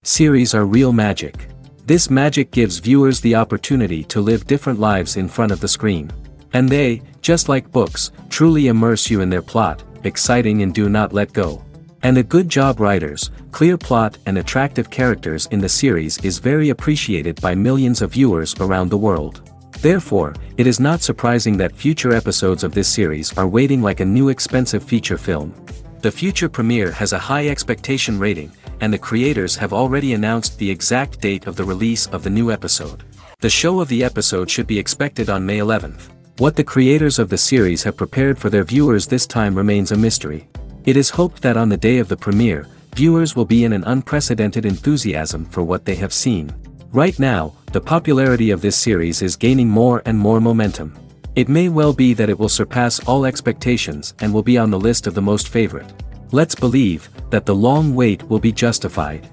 Series are real magic. This magic gives viewers the opportunity to live different lives in front of the screen. And they, just like books, truly immerse you in their plot, exciting and do not let go. And a good job writers, clear plot and attractive characters in the series is very appreciated by millions of viewers around the world. Therefore, it is not surprising that future episodes of this series are waiting like a new expensive feature film. The future premiere has a high expectation rating, and the creators have already announced the exact date of the release of the new episode. The show of the episode should be expected on May 11th. What the creators of the series have prepared for their viewers this time remains a mystery. It is hoped that on the day of the premiere, viewers will be in an unprecedented enthusiasm for what they have seen. Right now, the popularity of this series is gaining more and more momentum. It may well be that it will surpass all expectations and will be on the list of the most favorite. Let's believe that the long wait will be justified.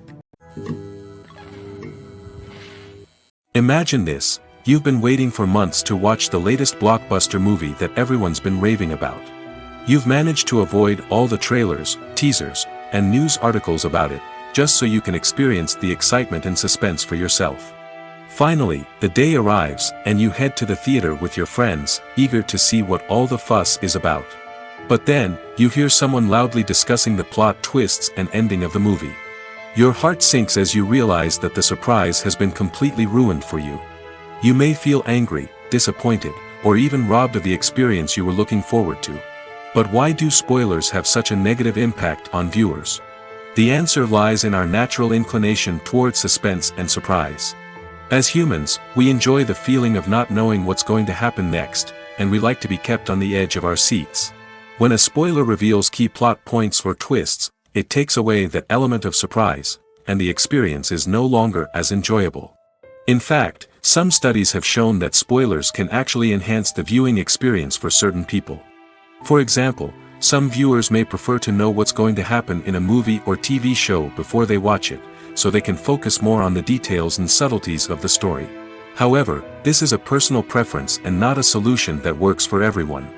Imagine this, you've been waiting for months to watch the latest blockbuster movie that everyone's been raving about. You've managed to avoid all the trailers, teasers, and news articles about it, just so you can experience the excitement and suspense for yourself. Finally, the day arrives, and you head to the theater with your friends, eager to see what all the fuss is about. But then, you hear someone loudly discussing the plot twists and ending of the movie. Your heart sinks as you realize that the surprise has been completely ruined for you. You may feel angry, disappointed, or even robbed of the experience you were looking forward to. But why do spoilers have such a negative impact on viewers? The answer lies in our natural inclination toward suspense and surprise. As humans, we enjoy the feeling of not knowing what's going to happen next, and we like to be kept on the edge of our seats. When a spoiler reveals key plot points or twists, it takes away that element of surprise, and the experience is no longer as enjoyable. In fact, some studies have shown that spoilers can actually enhance the viewing experience for certain people. For example, some viewers may prefer to know what's going to happen in a movie or TV show before they watch it, so they can focus more on the details and subtleties of the story. However, this is a personal preference and not a solution that works for everyone.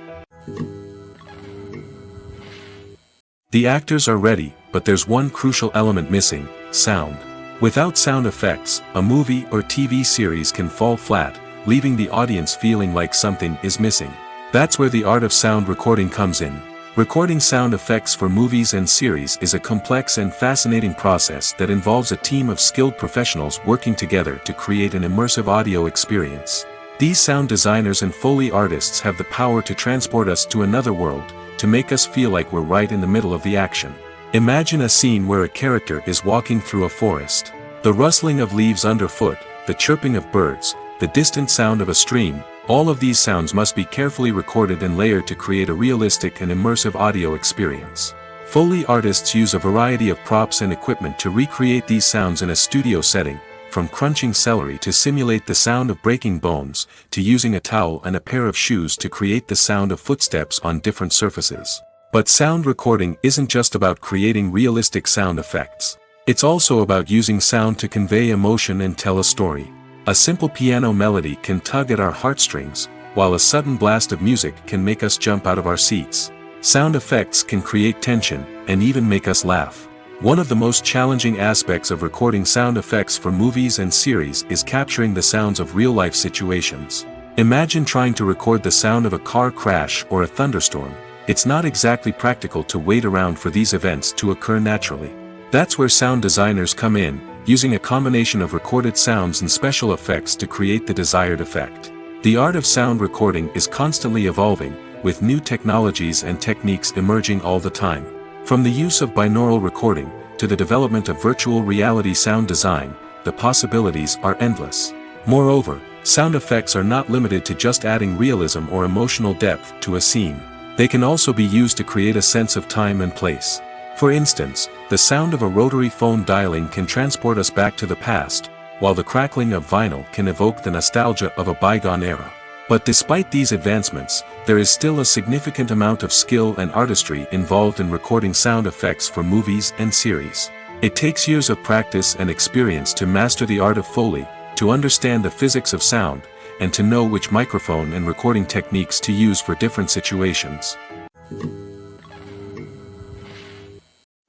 The actors are ready, but there's one crucial element missing: sound. Without sound effects, a movie or TV series can fall flat, leaving the audience feeling like something is missing. That's where the art of sound recording comes in. Recording sound effects for movies and series is a complex and fascinating process that involves a team of skilled professionals working together to create an immersive audio experience. These sound designers and Foley artists have the power to transport us to another world, to make us feel like we're right in the middle of the action. Imagine a scene where a character is walking through a forest. The rustling of leaves underfoot, the chirping of birds, the distant sound of a stream, all of these sounds must be carefully recorded and layered to create a realistic and immersive audio experience. Foley artists use a variety of props and equipment to recreate these sounds in a studio setting, from crunching celery to simulate the sound of breaking bones, to using a towel and a pair of shoes to create the sound of footsteps on different surfaces. But sound recording isn't just about creating realistic sound effects. It's also about using sound to convey emotion and tell a story. A simple piano melody can tug at our heartstrings, while a sudden blast of music can make us jump out of our seats. Sound effects can create tension, and even make us laugh. One of the most challenging aspects of recording sound effects for movies and series is capturing the sounds of real-life situations. Imagine trying to record the sound of a car crash or a thunderstorm. It's not exactly practical to wait around for these events to occur naturally. That's where sound designers come in, using a combination of recorded sounds and special effects to create the desired effect. The art of sound recording is constantly evolving, with new technologies and techniques emerging all the time. From the use of binaural recording, to the development of virtual reality sound design, the possibilities are endless. Moreover, sound effects are not limited to just adding realism or emotional depth to a scene. They can also be used to create a sense of time and place. For instance, the sound of a rotary phone dialing can transport us back to the past, while the crackling of vinyl can evoke the nostalgia of a bygone era. But despite these advancements, there is still a significant amount of skill and artistry involved in recording sound effects for movies and series. It takes years of practice and experience to master the art of Foley, to understand the physics of sound, and to know which microphone and recording techniques to use for different situations.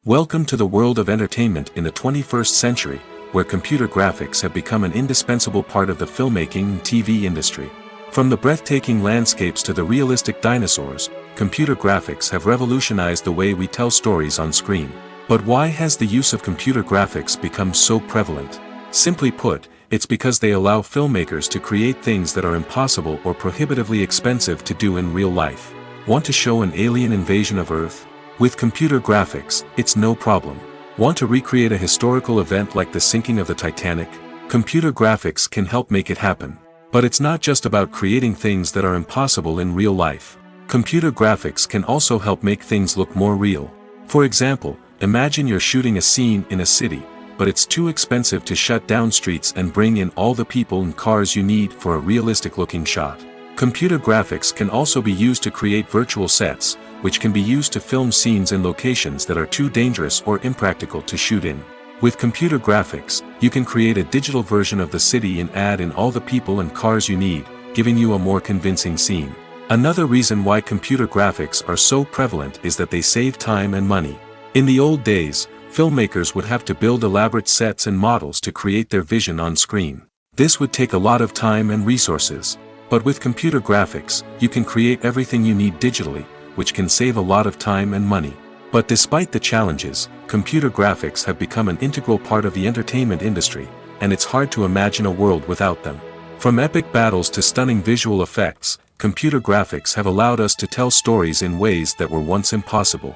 Welcome to the world of entertainment in the 21st century, where computer graphics have become an indispensable part of the filmmaking and TV industry. From the breathtaking landscapes to the realistic dinosaurs, computer graphics have revolutionized the way we tell stories on screen. But why has the use of computer graphics become so prevalent? Simply put, it's because they allow filmmakers to create things that are impossible or prohibitively expensive to do in real life. Want to show an alien invasion of Earth? With computer graphics, it's no problem. Want to recreate a historical event like the sinking of the Titanic? Computer graphics can help make it happen. But it's not just about creating things that are impossible in real life. Computer graphics can also help make things look more real. For example, imagine you're shooting a scene in a city, but it's too expensive to shut down streets and bring in all the people and cars you need for a realistic-looking shot. Computer graphics can also be used to create virtual sets, which can be used to film scenes in locations that are too dangerous or impractical to shoot in. With computer graphics, you can create a digital version of the city and add in all the people and cars you need, giving you a more convincing scene. Another reason why computer graphics are so prevalent is that they save time and money. In the old days, filmmakers would have to build elaborate sets and models to create their vision on screen. This would take a lot of time and resources. But with computer graphics, you can create everything you need digitally, which can save a lot of time and money. But despite the challenges, computer graphics have become an integral part of the entertainment industry, and it's hard to imagine a world without them. From epic battles to stunning visual effects, computer graphics have allowed us to tell stories in ways that were once impossible.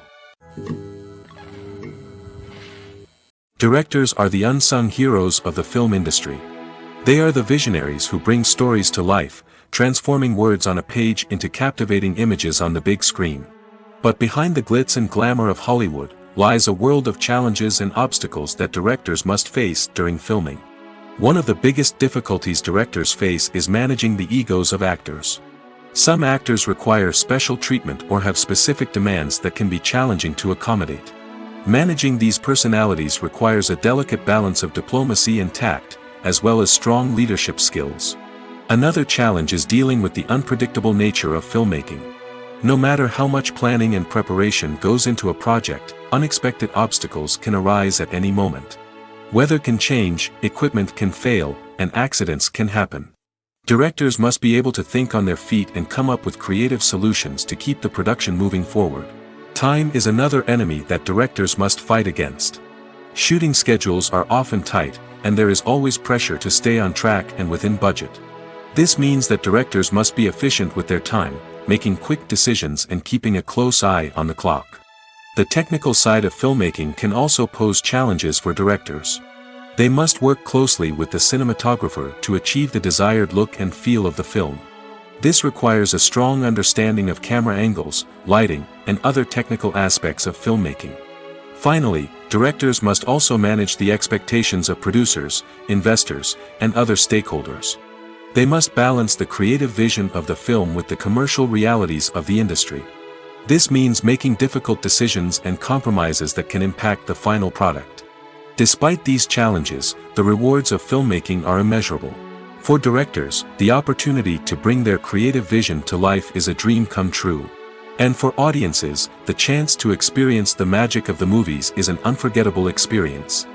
Directors are the unsung heroes of the film industry. They are the visionaries who bring stories to life, transforming words on a page into captivating images on the big screen. But behind the glitz and glamour of Hollywood, lies a world of challenges and obstacles that directors must face during filming. One of the biggest difficulties directors face is managing the egos of actors. Some actors require special treatment or have specific demands that can be challenging to accommodate. Managing these personalities requires a delicate balance of diplomacy and tact, as well as strong leadership skills. Another challenge is dealing with the unpredictable nature of filmmaking. No matter how much planning and preparation goes into a project, unexpected obstacles can arise at any moment. Weather can change, equipment can fail, and accidents can happen. Directors must be able to think on their feet and come up with creative solutions to keep the production moving forward. Time is another enemy that directors must fight against. Shooting schedules are often tight, and there is always pressure to stay on track and within budget. This means that directors must be efficient with their time, making quick decisions and keeping a close eye on the clock. The technical side of filmmaking can also pose challenges for directors. They must work closely with the cinematographer to achieve the desired look and feel of the film. This requires a strong understanding of camera angles, lighting, and other technical aspects of filmmaking. Finally, directors must also manage the expectations of producers, investors, and other stakeholders. They must balance the creative vision of the film with the commercial realities of the industry. This means making difficult decisions and compromises that can impact the final product. Despite these challenges, the rewards of filmmaking are immeasurable. For directors, the opportunity to bring their creative vision to life is a dream come true. And for audiences, the chance to experience the magic of the movies is an unforgettable experience.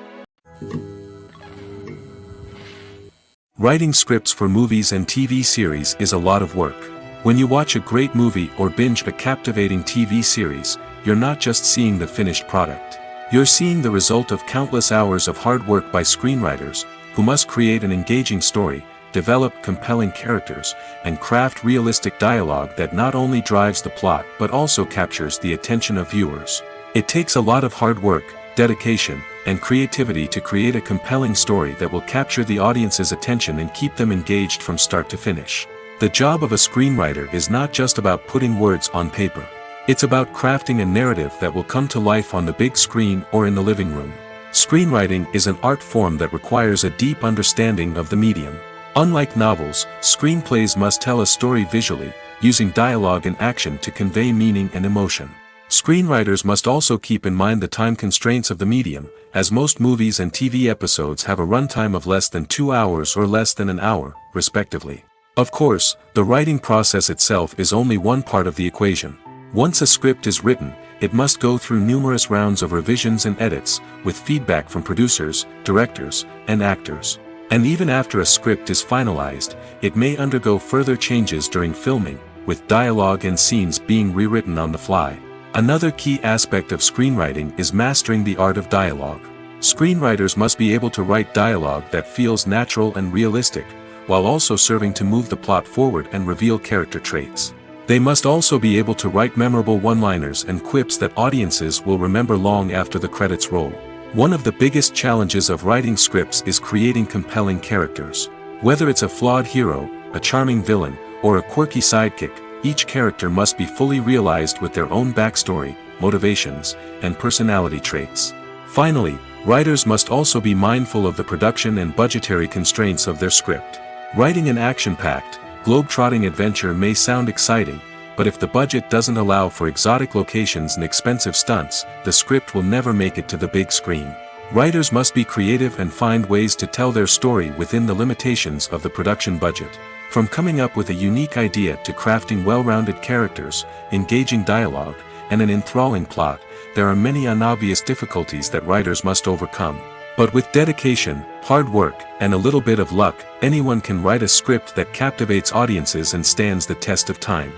Writing scripts for movies and TV series is a lot of work. When you watch a great movie or binge a captivating TV series, you're not just seeing the finished product. You're seeing the result of countless hours of hard work by screenwriters, who must create an engaging story, develop compelling characters, and craft realistic dialogue that not only drives the plot but also captures the attention of viewers. It takes a lot of hard work, dedication, and creativity to create a compelling story that will capture the audience's attention and keep them engaged from start to finish. The job of a screenwriter is not just about putting words on paper. It's about crafting a narrative that will come to life on the big screen or in the living room. Screenwriting is an art form that requires a deep understanding of the medium. Unlike novels, screenplays must tell a story visually, using dialogue and action to convey meaning and emotion. Screenwriters must also keep in mind the time constraints of the medium, as most movies and TV episodes have a runtime of less than 2 hours or less than an hour, respectively. Of course, the writing process itself is only one part of the equation. Once a script is written, it must go through numerous rounds of revisions and edits, with feedback from producers, directors, and actors. And even after a script is finalized, it may undergo further changes during filming, with dialogue and scenes being rewritten on the fly. Another key aspect of screenwriting is mastering the art of dialogue. Screenwriters must be able to write dialogue that feels natural and realistic, while also serving to move the plot forward and reveal character traits. They must also be able to write memorable one-liners and quips that audiences will remember long after the credits roll. One of the biggest challenges of writing scripts is creating compelling characters. Whether it's a flawed hero, a charming villain, or a quirky sidekick, each character must be fully realized with their own backstory, motivations, and personality traits. Finally, writers must also be mindful of the production and budgetary constraints of their script. Writing an action-packed, globe-trotting adventure may sound exciting, but if the budget doesn't allow for exotic locations and expensive stunts, the script will never make it to the big screen. Writers must be creative and find ways to tell their story within the limitations of the production budget. From coming up with a unique idea to crafting well-rounded characters, engaging dialogue, and an enthralling plot, there are many unobvious difficulties that writers must overcome. But with dedication, hard work, and a little bit of luck, anyone can write a script that captivates audiences and stands the test of time.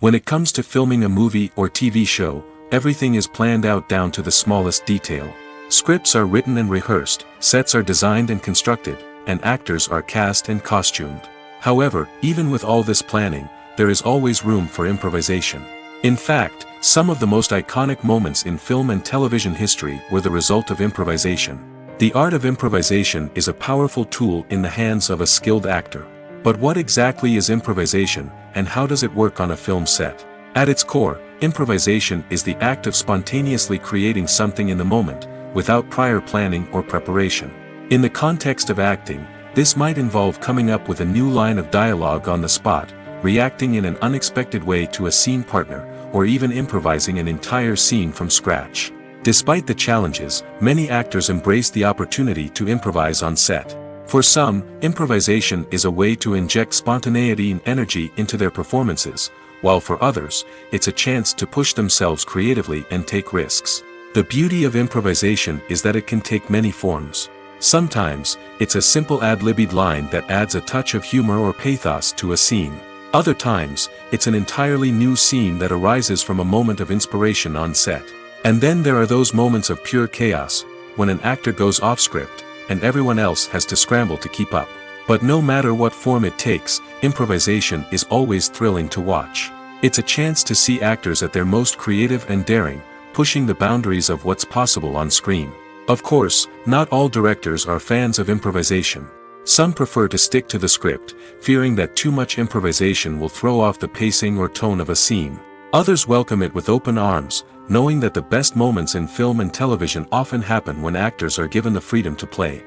When it comes to filming a movie or TV show, everything is planned out down to the smallest detail. Scripts are written and rehearsed, sets are designed and constructed, and actors are cast and costumed. However, even with all this planning, there is always room for improvisation. In fact, some of the most iconic moments in film and television history were the result of improvisation. The art of improvisation is a powerful tool in the hands of a skilled actor. But what exactly is improvisation, and how does it work on a film set? At its core, improvisation is the act of spontaneously creating something in the moment, without prior planning or preparation. In the context of acting, this might involve coming up with a new line of dialogue on the spot, reacting in an unexpected way to a scene partner, or even improvising an entire scene from scratch. Despite the challenges, many actors embrace the opportunity to improvise on set. For some, improvisation is a way to inject spontaneity and energy into their performances, while for others, it's a chance to push themselves creatively and take risks. The beauty of improvisation is that it can take many forms. Sometimes, it's a simple ad-libbed line that adds a touch of humor or pathos to a scene. Other times, it's an entirely new scene that arises from a moment of inspiration on set. And then there are those moments of pure chaos, when an actor goes off script, and everyone else has to scramble to keep up. But no matter what form it takes, improvisation is always thrilling to watch. It's a chance to see actors at their most creative and daring, pushing the boundaries of what's possible on screen. Of course, not all directors are fans of improvisation. Some prefer to stick to the script, fearing that too much improvisation will throw off the pacing or tone of a scene. Others welcome it with open arms, knowing that the best moments in film and television often happen when actors are given the freedom to play.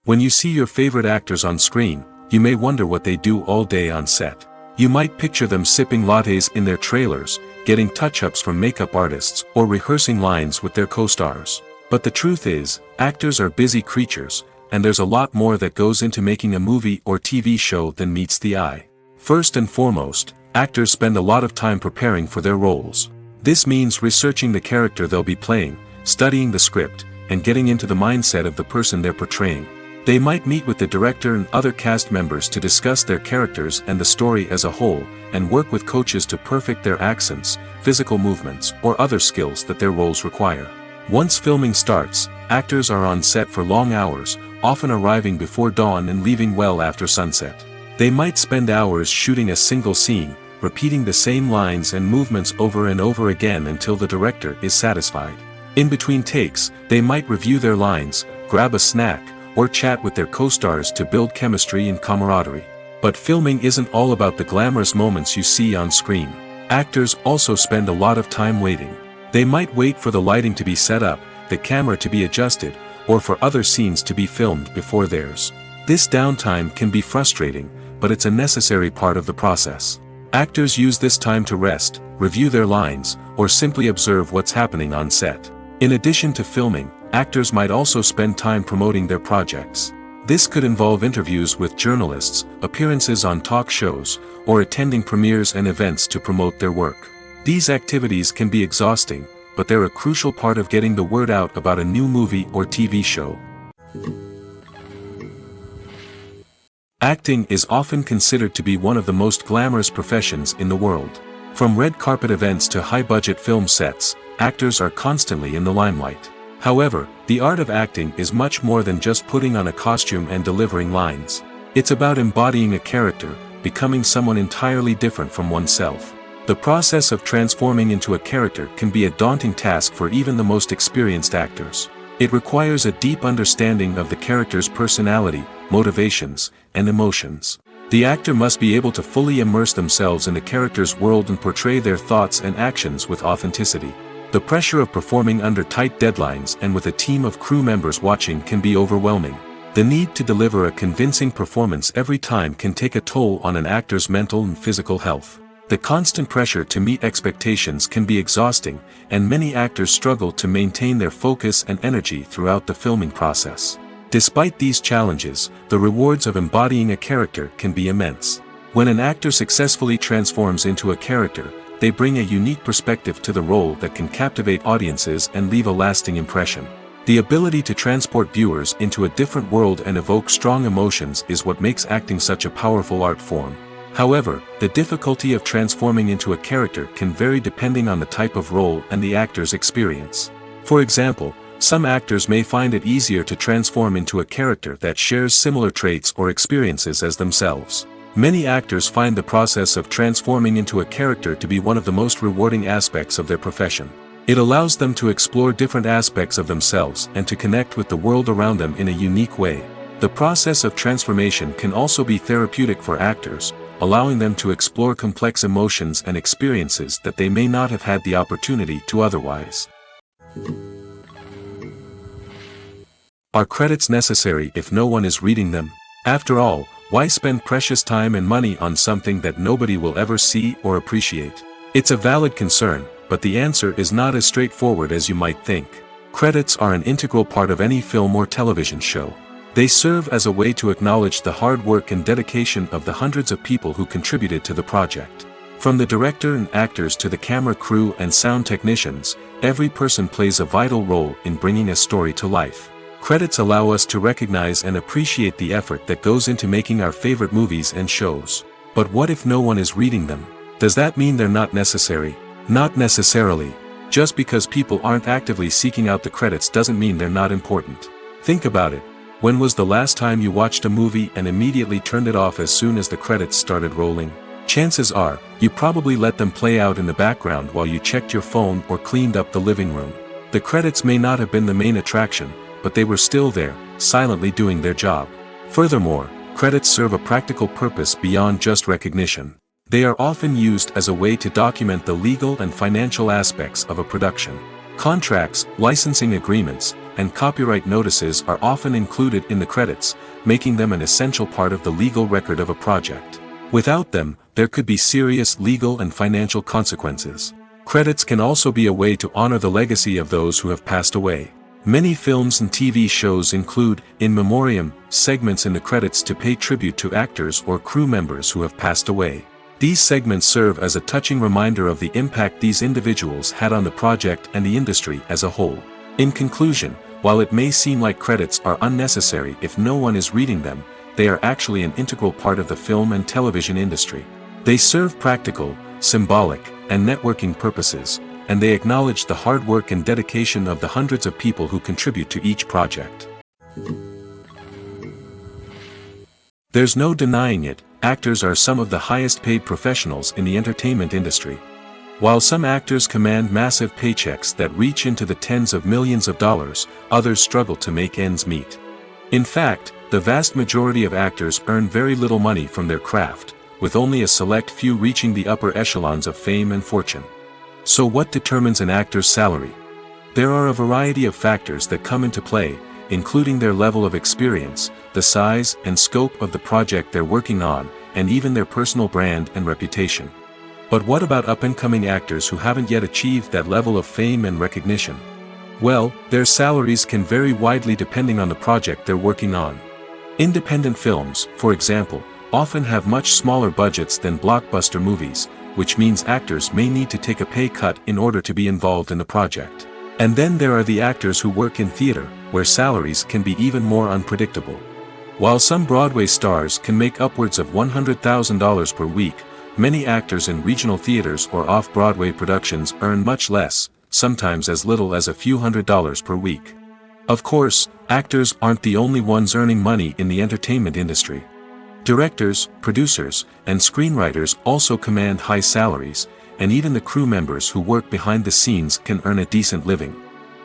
When you see your favorite actors on screen, you may wonder what they do all day on set. You might picture them sipping lattes in their trailers, getting touch-ups from makeup artists, or rehearsing lines with their co-stars. But the truth is, actors are busy creatures, and there's a lot more that goes into making a movie or TV show than meets the eye. First and foremost, actors spend a lot of time preparing for their roles. This means researching the character they'll be playing, studying the script, and getting into the mindset of the person they're portraying. They might meet with the director and other cast members to discuss their characters and the story as a whole, and work with coaches to perfect their accents, physical movements, or other skills that their roles require. Once filming starts, actors are on set for long hours, often arriving before dawn and leaving well after sunset. They might spend hours shooting a single scene, repeating the same lines and movements over and over again until the director is satisfied. In between takes, they might review their lines, grab a snack, or chat with their co-stars to build chemistry and camaraderie. But filming isn't all about the glamorous moments you see on screen. Actors also spend a lot of time waiting. They might wait for the lighting to be set up, the camera to be adjusted, or for other scenes to be filmed before theirs. This downtime can be frustrating, but it's a necessary part of the process. Actors use this time to rest, review their lines, or simply observe what's happening on set. In addition to filming, actors might also spend time promoting their projects. This could involve interviews with journalists, appearances on talk shows, or attending premieres and events to promote their work. These activities can be exhausting, but they're a crucial part of getting the word out about a new movie or TV show. Acting is often considered to be one of the most glamorous professions in the world. From red carpet events to high-budget film sets, actors are constantly in the limelight. However, the art of acting is much more than just putting on a costume and delivering lines. It's about embodying a character, becoming someone entirely different from oneself. The process of transforming into a character can be a daunting task for even the most experienced actors. It requires a deep understanding of the character's personality, motivations, and emotions. The actor must be able to fully immerse themselves in the character's world and portray their thoughts and actions with authenticity. The pressure of performing under tight deadlines and with a team of crew members watching can be overwhelming. The need to deliver a convincing performance every time can take a toll on an actor's mental and physical health. The constant pressure to meet expectations can be exhausting, and many actors struggle to maintain their focus and energy throughout the filming process. Despite these challenges, the rewards of embodying a character can be immense. When an actor successfully transforms into a character, they bring a unique perspective to the role that can captivate audiences and leave a lasting impression. The ability to transport viewers into a different world and evoke strong emotions is what makes acting such a powerful art form. However, the difficulty of transforming into a character can vary depending on the type of role and the actor's experience. For example, some actors may find it easier to transform into a character that shares similar traits or experiences as themselves. Many actors find the process of transforming into a character to be one of the most rewarding aspects of their profession. It allows them to explore different aspects of themselves and to connect with the world around them in a unique way. The process of transformation can also be therapeutic for actors, allowing them to explore complex emotions and experiences that they may not have had the opportunity to otherwise. Are credits necessary if no one is reading them? After all, why spend precious time and money on something that nobody will ever see or appreciate? It's a valid concern, but the answer is not as straightforward as you might think. Credits are an integral part of any film or television show. They serve as a way to acknowledge the hard work and dedication of the hundreds of people who contributed to the project. From the director and actors to the camera crew and sound technicians, every person plays a vital role in bringing a story to life. Credits allow us to recognize and appreciate the effort that goes into making our favorite movies and shows. But what if no one is reading them? Does that mean they're not necessary? Not necessarily. Just because people aren't actively seeking out the credits doesn't mean they're not important. Think about it. When was the last time you watched a movie and immediately turned it off as soon as the credits started rolling? Chances are, you probably let them play out in the background while you checked your phone or cleaned up the living room. The credits may not have been the main attraction, but they were still there, silently doing their job. Furthermore, credits serve a practical purpose beyond just recognition. They are often used as a way to document the legal and financial aspects of a production. Contracts, licensing agreements, and copyright notices are often included in the credits, making them an essential part of the legal record of a project. Without them, there could be serious legal and financial consequences. Credits can also be a way to honor the legacy of those who have passed away. Many films and TV shows include, in memoriam, segments in the credits to pay tribute to actors or crew members who have passed away. These segments serve as a touching reminder of the impact these individuals had on the project and the industry as a whole. In conclusion, while it may seem like credits are unnecessary if no one is reading them, they are actually an integral part of the film and television industry. They serve practical, symbolic, and networking purposes, and they acknowledge the hard work and dedication of the hundreds of people who contribute to each project. There's no denying it, actors are some of the highest paid professionals in the entertainment industry. While some actors command massive paychecks that reach into the tens of millions of dollars, others struggle to make ends meet. In fact, the vast majority of actors earn very little money from their craft, with only a select few reaching the upper echelons of fame and fortune. So what determines an actor's salary? There are a variety of factors that come into play, including their level of experience, the size and scope of the project they're working on, and even their personal brand and reputation. But what about up-and-coming actors who haven't yet achieved that level of fame and recognition? Well, their salaries can vary widely depending on the project they're working on. Independent films, for example, often have much smaller budgets than blockbuster movies, which means actors may need to take a pay cut in order to be involved in the project. And then there are the actors who work in theater, where salaries can be even more unpredictable. While some Broadway stars can make upwards of $100,000 per week, many actors in regional theaters or off-Broadway productions earn much less, sometimes as little as a few $100s per week. Of course, actors aren't the only ones earning money in the entertainment industry. Directors, producers, and screenwriters also command high salaries, and even the crew members who work behind the scenes can earn a decent living.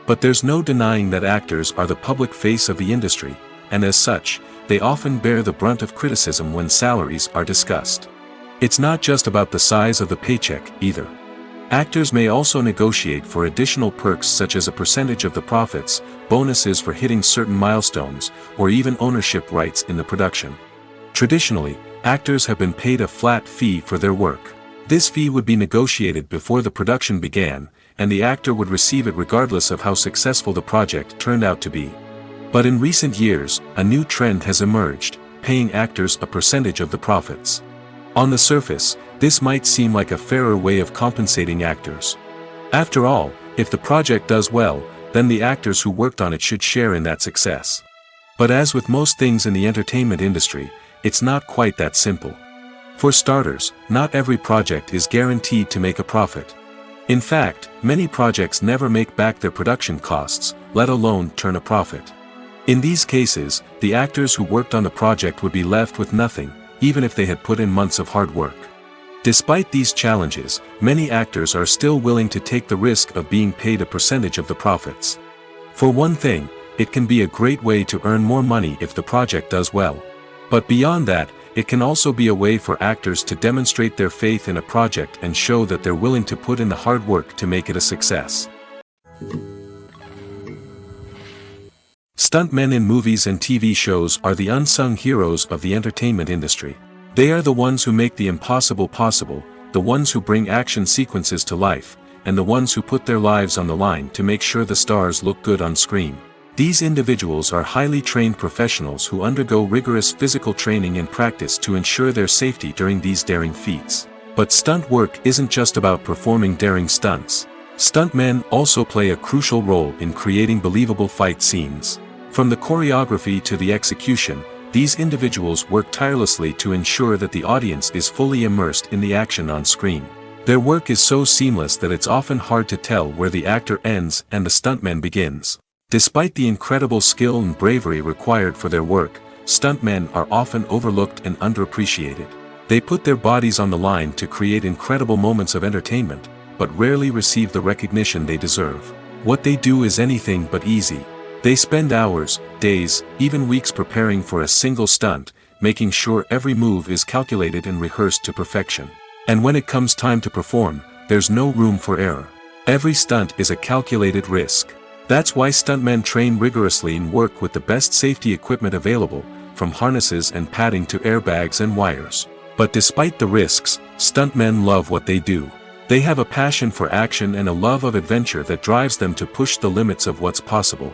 But there's no denying that actors are the public face of the industry, and as such, they often bear the brunt of criticism when salaries are discussed. It's not just about the size of the paycheck, either. Actors may also negotiate for additional perks such as a percentage of the profits, bonuses for hitting certain milestones, or even ownership rights in the production. Traditionally, actors have been paid a flat fee for their work. This fee would be negotiated before the production began, and the actor would receive it regardless of how successful the project turned out to be. But in recent years, a new trend has emerged, paying actors a percentage of the profits. On the surface, this might seem like a fairer way of compensating actors. After all, if the project does well, then the actors who worked on it should share in that success. But as with most things in the entertainment industry, it's not quite that simple. For starters, not every project is guaranteed to make a profit. In fact, many projects never make back their production costs, let alone turn a profit. In these cases, the actors who worked on the project would be left with nothing, even if they had put in months of hard work. Despite these challenges, many actors are still willing to take the risk of being paid a percentage of the profits. For one thing, it can be a great way to earn more money if the project does well. But beyond that, it can also be a way for actors to demonstrate their faith in a project and show that they're willing to put in the hard work to make it a success. Stuntmen in movies and TV shows are the unsung heroes of the entertainment industry. They are the ones who make the impossible possible, the ones who bring action sequences to life, and the ones who put their lives on the line to make sure the stars look good on screen. These individuals are highly trained professionals who undergo rigorous physical training and practice to ensure their safety during these daring feats. But stunt work isn't just about performing daring stunts. Stuntmen also play a crucial role in creating believable fight scenes. From the choreography to the execution, these individuals work tirelessly to ensure that the audience is fully immersed in the action on screen. Their work is so seamless that it's often hard to tell where the actor ends and the stuntman begins. Despite the incredible skill and bravery required for their work, stuntmen are often overlooked and underappreciated. They put their bodies on the line to create incredible moments of entertainment, but rarely receive the recognition they deserve. What they do is anything but easy. They spend hours, days, even weeks preparing for a single stunt, making sure every move is calculated and rehearsed to perfection. And when it comes time to perform, there's no room for error. Every stunt is a calculated risk. That's why stuntmen train rigorously and work with the best safety equipment available, from harnesses and padding to airbags and wires. But despite the risks, stuntmen love what they do. They have a passion for action and a love of adventure that drives them to push the limits of what's possible.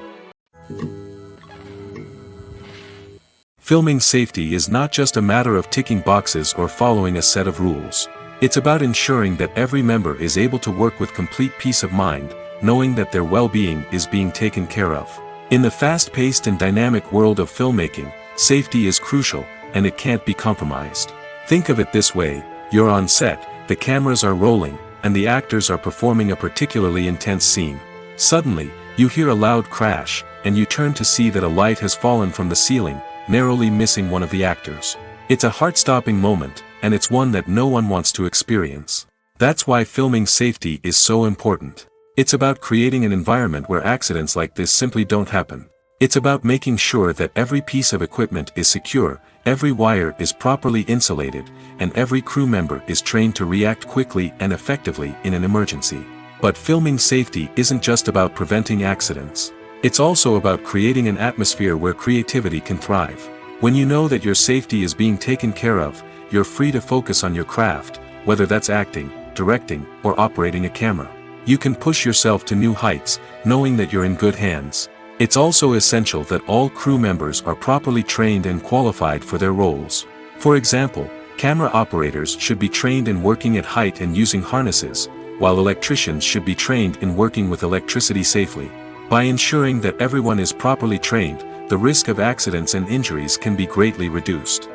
Filming safety is not just a matter of ticking boxes or following a set of rules. It's about ensuring that every member is able to work with complete peace of mind, knowing that their well-being is being taken care of. In the fast-paced and dynamic world of filmmaking, safety is crucial, and it can't be compromised. Think of it this way: you're on set, the cameras are rolling, and the actors are performing a particularly intense scene. Suddenly, you hear a loud crash, and you turn to see that a light has fallen from the ceiling, narrowly missing one of the actors. It's a heart-stopping moment, and it's one that no one wants to experience. That's why filming safety is so important. It's about creating an environment where accidents like this simply don't happen. It's about making sure that every piece of equipment is secure, every wire is properly insulated, and every crew member is trained to react quickly and effectively in an emergency. But filming safety isn't just about preventing accidents. It's also about creating an atmosphere where creativity can thrive. When you know that your safety is being taken care of, you're free to focus on your craft, whether that's acting, directing, or operating a camera. You can push yourself to new heights, knowing that you're in good hands. It's also essential that all crew members are properly trained and qualified for their roles. For example, camera operators should be trained in working at height and using harnesses, while electricians should be trained in working with electricity safely. By ensuring that everyone is properly trained, the risk of accidents and injuries can be greatly reduced.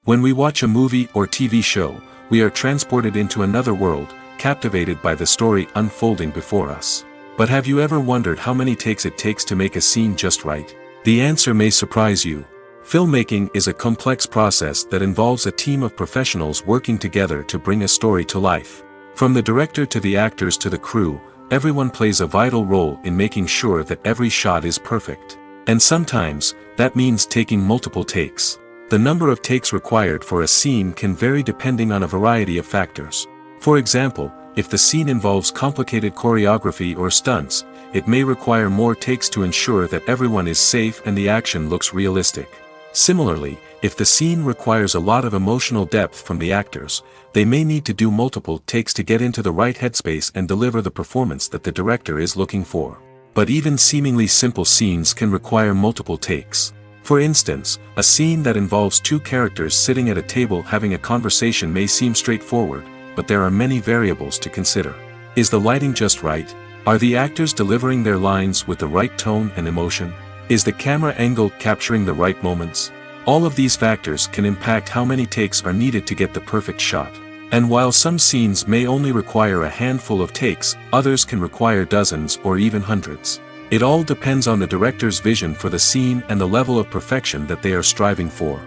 When we watch a movie or TV show, we are transported into another world, captivated by the story unfolding before us. But have you ever wondered how many takes it takes to make a scene just right? The answer may surprise you. Filmmaking is a complex process that involves a team of professionals working together to bring a story to life. From the director to the actors to the crew, everyone plays a vital role in making sure that every shot is perfect. And sometimes, that means taking multiple takes. The number of takes required for a scene can vary depending on a variety of factors. For example, if the scene involves complicated choreography or stunts, it may require more takes to ensure that everyone is safe and the action looks realistic. Similarly, if the scene requires a lot of emotional depth from the actors, they may need to do multiple takes to get into the right headspace and deliver the performance that the director is looking for. But even seemingly simple scenes can require multiple takes. For instance, a scene that involves two characters sitting at a table having a conversation may seem straightforward, but there are many variables to consider. Is the lighting just right? Are the actors delivering their lines with the right tone and emotion? Is the camera angle capturing the right moments? All of these factors can impact how many takes are needed to get the perfect shot. And while some scenes may only require a handful of takes, others can require dozens or even hundreds. It all depends on the director's vision for the scene and the level of perfection that they are striving for.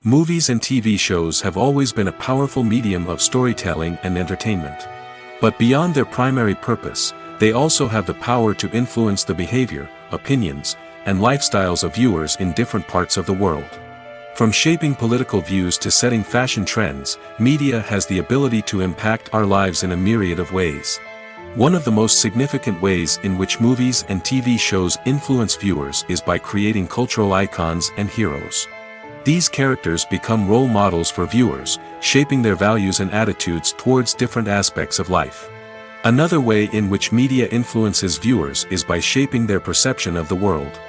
Movies and TV shows have always been a powerful medium of storytelling and entertainment. But beyond their primary purpose, they also have the power to influence the behavior, opinions, and lifestyles of viewers in different parts of the world. From shaping political views to setting fashion trends, media has the ability to impact our lives in a myriad of ways. One of the most significant ways in which movies and TV shows influence viewers is by creating cultural icons and heroes. These characters become role models for viewers, shaping their values and attitudes towards different aspects of life. Another way in which media influences viewers is by shaping their perception of the world.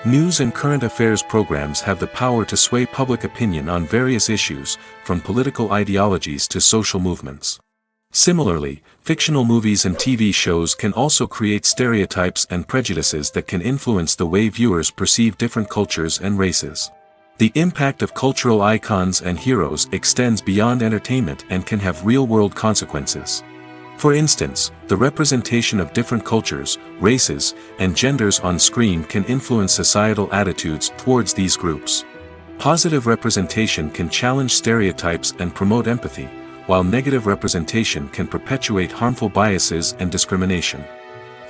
News and current affairs programs have the power to sway public opinion on various issues, from political ideologies to social movements. Similarly, fictional movies and TV shows can also create stereotypes and prejudices that can influence the way viewers perceive different cultures and races. The impact of cultural icons and heroes extends beyond entertainment and can have real-world consequences. For instance, the representation of different cultures, races, and genders on screen can influence societal attitudes towards these groups. Positive representation can challenge stereotypes and promote empathy, while negative representation can perpetuate harmful biases and discrimination.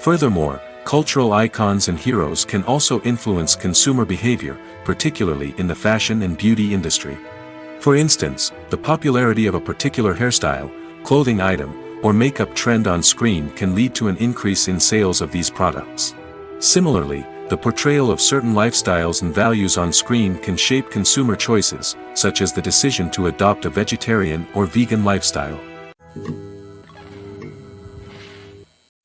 Furthermore, cultural icons and heroes can also influence consumer behavior, particularly in the fashion and beauty industry. For instance, the popularity of a particular hairstyle, clothing item, or makeup trend on screen can lead to an increase in sales of these products. Similarly, the portrayal of certain lifestyles and values on screen can shape consumer choices, such as the decision to adopt a vegetarian or vegan lifestyle.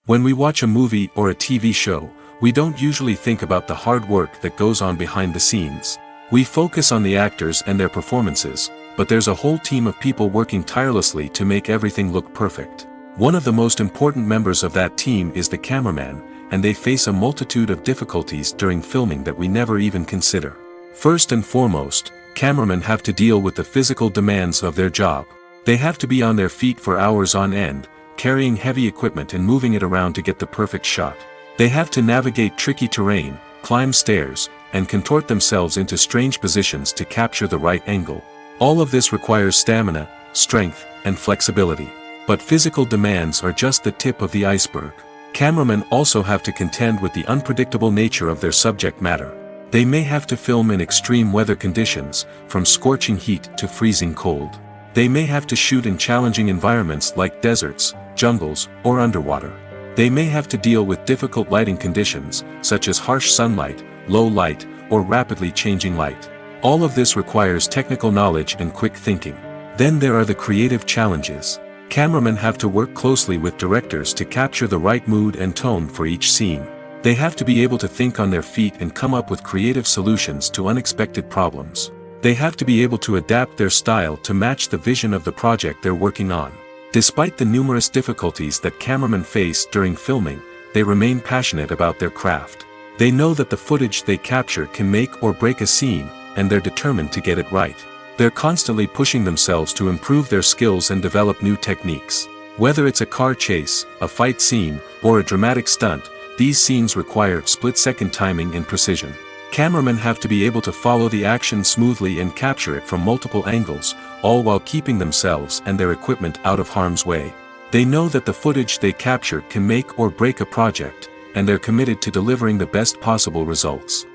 When we watch a movie or a TV show, we don't usually think about the hard work that goes on behind the scenes. We focus on the actors and their performances, but there's a whole team of people working tirelessly to make everything look perfect. One of the most important members of that team is the cameraman, and they face a multitude of difficulties during filming that we never even consider. First and foremost, cameramen have to deal with the physical demands of their job. They have to be on their feet for hours on end, carrying heavy equipment and moving it around to get the perfect shot. They have to navigate tricky terrain, climb stairs, and contort themselves into strange positions to capture the right angle. All of this requires stamina, strength, and flexibility. But physical demands are just the tip of the iceberg. Cameramen also have to contend with the unpredictable nature of their subject matter. They may have to film in extreme weather conditions, from scorching heat to freezing cold. They may have to shoot in challenging environments like deserts, jungles, or underwater. They may have to deal with difficult lighting conditions, such as harsh sunlight, low light, or rapidly changing light. All of this requires technical knowledge and quick thinking. Then there are the creative challenges. Cameramen have to work closely with directors to capture the right mood and tone for each scene. They have to be able to think on their feet and come up with creative solutions to unexpected problems. They have to be able to adapt their style to match the vision of the project they're working on. Despite the numerous difficulties that cameramen face during filming, they remain passionate about their craft. They know that the footage they capture can make or break a scene, and they're determined to get it right. They're constantly pushing themselves to improve their skills and develop new techniques. Whether it's a car chase, a fight scene, or a dramatic stunt, these scenes require split-second timing and precision. Cameramen have to be able to follow the action smoothly and capture it from multiple angles, all while keeping themselves and their equipment out of harm's way. They know that the footage they capture can make or break a project, and they're committed to delivering the best possible results.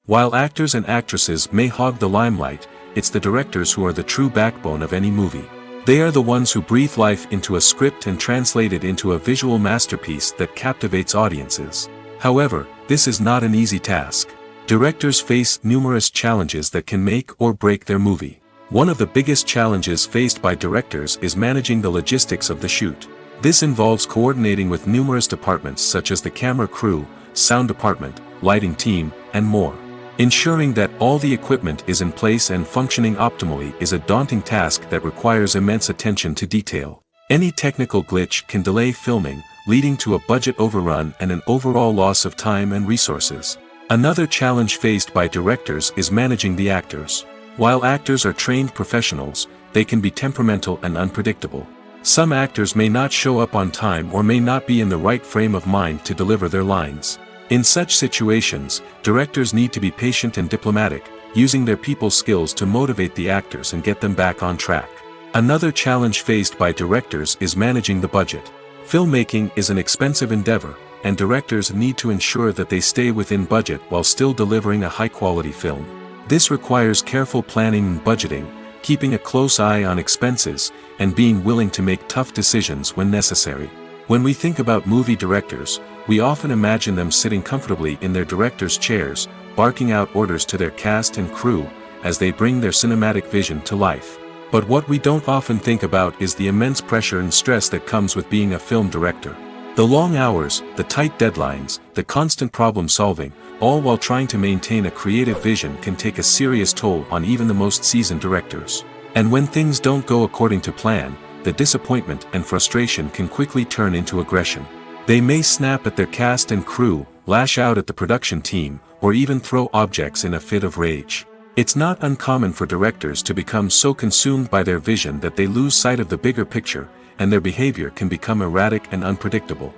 While actors and actresses may hog the limelight, it's the directors who are the true backbone of any movie. They are the ones who breathe life into a script and translate it into a visual masterpiece that captivates audiences. However, this is not an easy task. Directors face numerous challenges that can make or break their movie. One of the biggest challenges faced by directors is managing the logistics of the shoot. This involves coordinating with numerous departments such as the camera crew, sound department, lighting team, and more. Ensuring that all the equipment is in place and functioning optimally is a daunting task that requires immense attention to detail. Any technical glitch can delay filming, leading to a budget overrun and an overall loss of time and resources. Another challenge faced by directors is managing the actors. While actors are trained professionals, they can be temperamental and unpredictable. Some actors may not show up on time or may not be in the right frame of mind to deliver their lines. In such situations, directors need to be patient and diplomatic, using their people skills to motivate the actors and get them back on track. Another challenge faced by directors is managing the budget. Filmmaking is an expensive endeavor, and directors need to ensure that they stay within budget while still delivering a high-quality film. This requires careful planning and budgeting, keeping a close eye on expenses, and being willing to make tough decisions when necessary. When we think about movie directors, we often imagine them sitting comfortably in their director's chairs, barking out orders to their cast and crew, as they bring their cinematic vision to life. But what we don't often think about is the immense pressure and stress that comes with being a film director. The long hours, the tight deadlines, the constant problem solving, all while trying to maintain a creative vision can take a serious toll on even the most seasoned directors. And when things don't go according to plan, the disappointment and frustration can quickly turn into aggression. They may snap at their cast and crew, lash out at the production team, or even throw objects in a fit of rage. It's not uncommon for directors to become so consumed by their vision that they lose sight of the bigger picture, and their behavior can become erratic and unpredictable.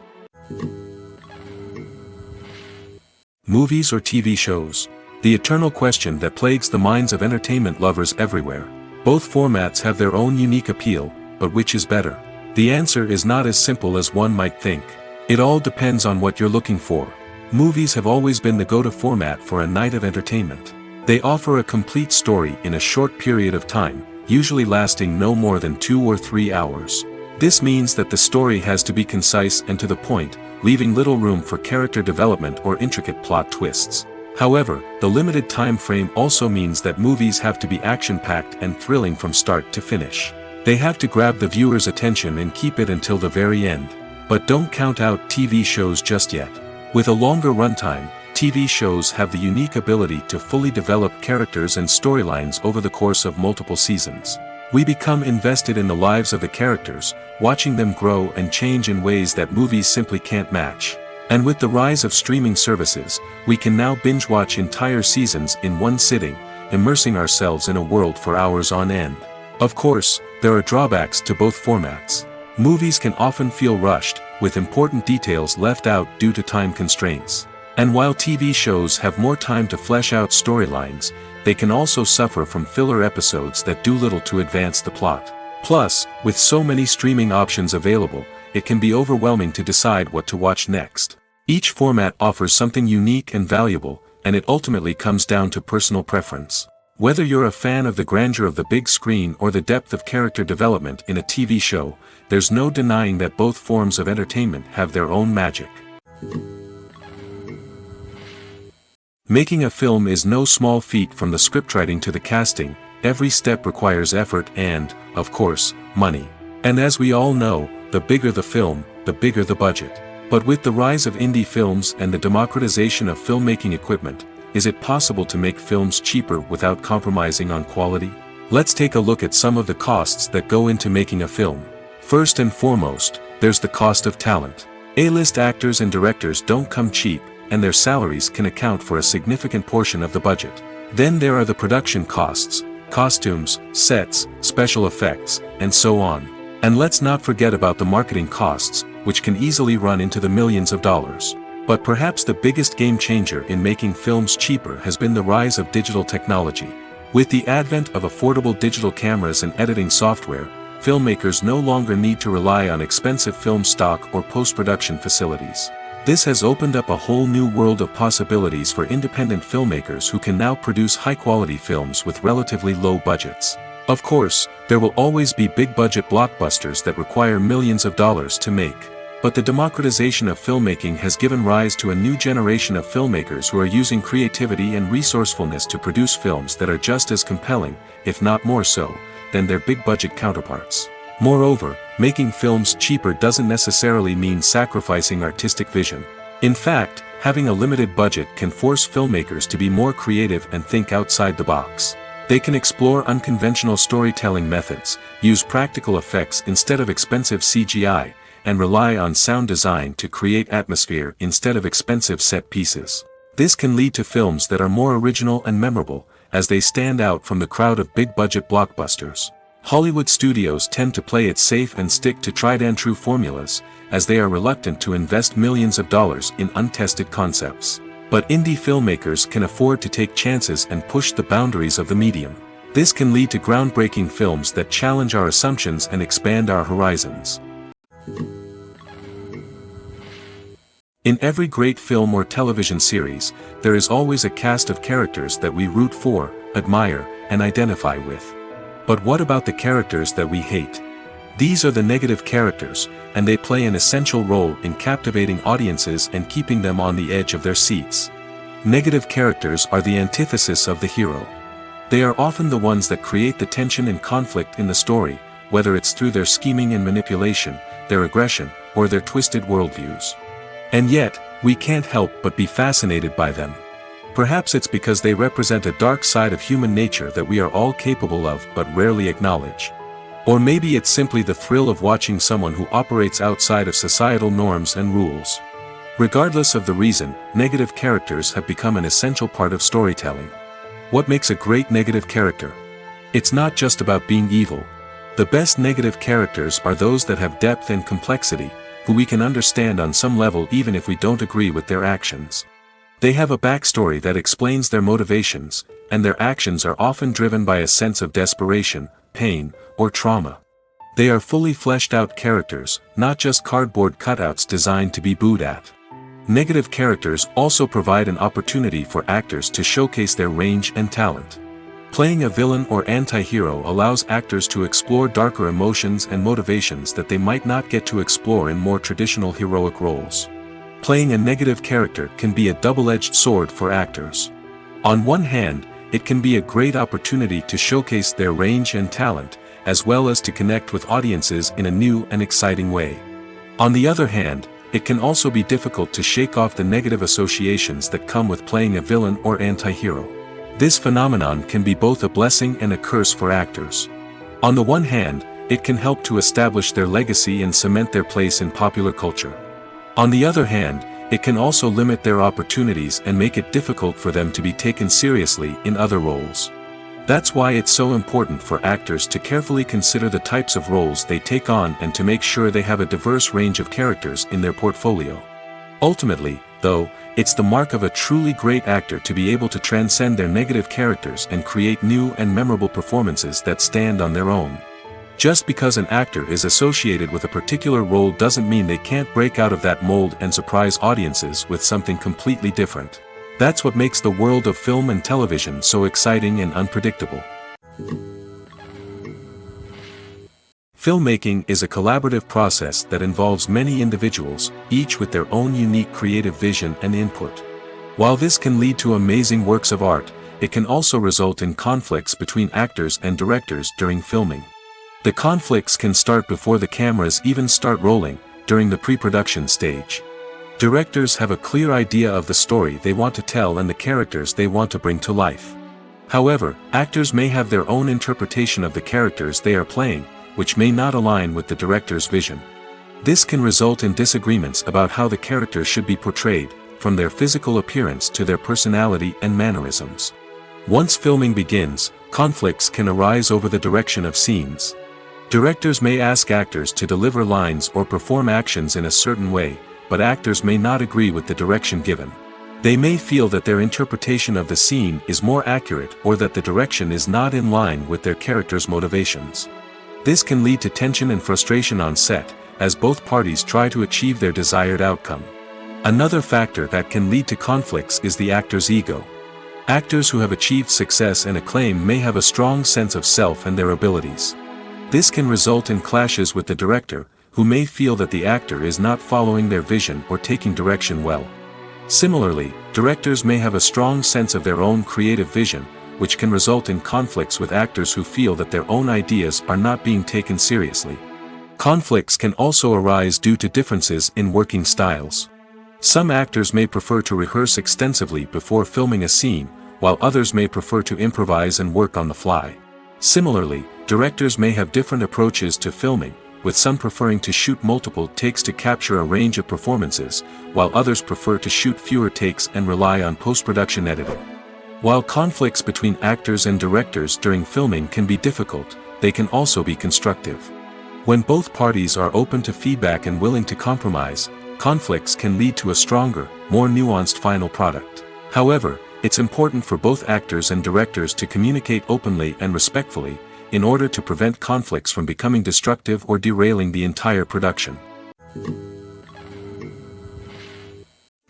Movies or TV shows? The eternal question that plagues the minds of entertainment lovers everywhere. Both formats have their own unique appeal, but which is better? The answer is not as simple as one might think. It all depends on what you're looking for. Movies have always been the go-to format for a night of entertainment. They offer a complete story in a short period of time, usually lasting no more than 2 or 3 hours. This means that the story has to be concise and to the point, leaving little room for character development or intricate plot twists. However, the limited time frame also means that movies have to be action-packed and thrilling from start to finish. They have to grab the viewer's attention and keep it until the very end. But don't count out TV shows just yet. With a longer runtime, TV shows have the unique ability to fully develop characters and storylines over the course of multiple seasons. We become invested in the lives of the characters, watching them grow and change in ways that movies simply can't match. And with the rise of streaming services, we can now binge-watch entire seasons in one sitting, immersing ourselves in a world for hours on end. Of course, there are drawbacks to both formats. Movies can often feel rushed, with important details left out due to time constraints. And while TV shows have more time to flesh out storylines, they can also suffer from filler episodes that do little to advance the plot. Plus, with so many streaming options available, it can be overwhelming to decide what to watch next. Each format offers something unique and valuable, and it ultimately comes down to personal preference. Whether you're a fan of the grandeur of the big screen or the depth of character development in a TV show, there's no denying that both forms of entertainment have their own magic. Making a film is no small feat, from the scriptwriting to the casting, every step requires effort and, of course, money. And as we all know, the bigger the film, the bigger the budget. But with the rise of indie films and the democratization of filmmaking equipment, is it possible to make films cheaper without compromising on quality? Let's take a look at some of the costs that go into making a film. First and foremost, there's the cost of talent. A-list actors and directors don't come cheap, and their salaries can account for a significant portion of the budget. Then there are the production costs, costumes, sets, special effects, and so on. And let's not forget about the marketing costs, which can easily run into the millions of dollars. But perhaps the biggest game changer in making films cheaper has been the rise of digital technology. With the advent of affordable digital cameras and editing software, filmmakers no longer need to rely on expensive film stock or post-production facilities. This has opened up a whole new world of possibilities for independent filmmakers who can now produce high-quality films with relatively low budgets. Of course, there will always be big-budget blockbusters that require millions of dollars to make. But the democratization of filmmaking has given rise to a new generation of filmmakers who are using creativity and resourcefulness to produce films that are just as compelling, if not more so, than their big-budget counterparts. Moreover, making films cheaper doesn't necessarily mean sacrificing artistic vision. In fact, having a limited budget can force filmmakers to be more creative and think outside the box. They can explore unconventional storytelling methods, use practical effects instead of expensive CGI, and rely on sound design to create atmosphere instead of expensive set pieces. This can lead to films that are more original and memorable, as they stand out from the crowd of big-budget blockbusters. Hollywood studios tend to play it safe and stick to tried-and-true formulas, as they are reluctant to invest millions of dollars in untested concepts. But indie filmmakers can afford to take chances and push the boundaries of the medium. This can lead to groundbreaking films that challenge our assumptions and expand our horizons. In every great film or television series, there is always a cast of characters that we root for, admire, and identify with. But what about the characters that we hate? These are the negative characters, and they play an essential role in captivating audiences and keeping them on the edge of their seats. Negative characters are the antithesis of the hero. They are often the ones that create the tension and conflict in the story, whether it's through their scheming and manipulation, their aggression, or their twisted worldviews. And yet, we can't help but be fascinated by them. Perhaps it's because they represent a dark side of human nature that we are all capable of but rarely acknowledge. Or maybe it's simply the thrill of watching someone who operates outside of societal norms and rules. Regardless of the reason, negative characters have become an essential part of storytelling. What makes a great negative character? It's not just about being evil. The best negative characters are those that have depth and complexity, who we can understand on some level even if we don't agree with their actions. They have a backstory that explains their motivations, and their actions are often driven by a sense of desperation, pain, or trauma. They are fully fleshed out characters, not just cardboard cutouts designed to be booed at. Negative characters also provide an opportunity for actors to showcase their range and talent. Playing a villain or anti-hero allows actors to explore darker emotions and motivations that they might not get to explore in more traditional heroic roles. Playing a negative character can be a double-edged sword for actors. On one hand, it can be a great opportunity to showcase their range and talent, as well as to connect with audiences in a new and exciting way. On the other hand, it can also be difficult to shake off the negative associations that come with playing a villain or anti-hero. This phenomenon can be both a blessing and a curse for actors. On the one hand, it can help to establish their legacy and cement their place in popular culture. On the other hand, it can also limit their opportunities and make it difficult for them to be taken seriously in other roles. That's why it's so important for actors to carefully consider the types of roles they take on and to make sure they have a diverse range of characters in their portfolio. Ultimately, though, it's the mark of a truly great actor to be able to transcend their negative characters and create new and memorable performances that stand on their own. Just because an actor is associated with a particular role doesn't mean they can't break out of that mold and surprise audiences with something completely different. That's what makes the world of film and television so exciting and unpredictable. Filmmaking is a collaborative process that involves many individuals, each with their own unique creative vision and input. While this can lead to amazing works of art, it can also result in conflicts between actors and directors during filming. The conflicts can start before the cameras even start rolling, during the pre-production stage. Directors have a clear idea of the story they want to tell and the characters they want to bring to life. However, actors may have their own interpretation of the characters they are playing, which may not align with the director's vision. This can result in disagreements about how the characters should be portrayed, from their physical appearance to their personality and mannerisms. Once filming begins, conflicts can arise over the direction of scenes. Directors may ask actors to deliver lines or perform actions in a certain way, but actors may not agree with the direction given. They may feel that their interpretation of the scene is more accurate or that the direction is not in line with their character's motivations. This can lead to tension and frustration on set, as both parties try to achieve their desired outcome. Another factor that can lead to conflicts is the actor's ego. Actors who have achieved success and acclaim may have a strong sense of self and their abilities. This can result in clashes with the director, who may feel that the actor is not following their vision or taking direction well. Similarly, directors may have a strong sense of their own creative vision, which can result in conflicts with actors who feel that their own ideas are not being taken seriously. Conflicts can also arise due to differences in working styles. Some actors may prefer to rehearse extensively before filming a scene, while others may prefer to improvise and work on the fly. Similarly, directors may have different approaches to filming, with some preferring to shoot multiple takes to capture a range of performances, while others prefer to shoot fewer takes and rely on post-production editing. While conflicts between actors and directors during filming can be difficult, they can also be constructive. When both parties are open to feedback and willing to compromise, conflicts can lead to a stronger, more nuanced final product. However, it's important for both actors and directors to communicate openly and respectfully, in order to prevent conflicts from becoming destructive or derailing the entire production.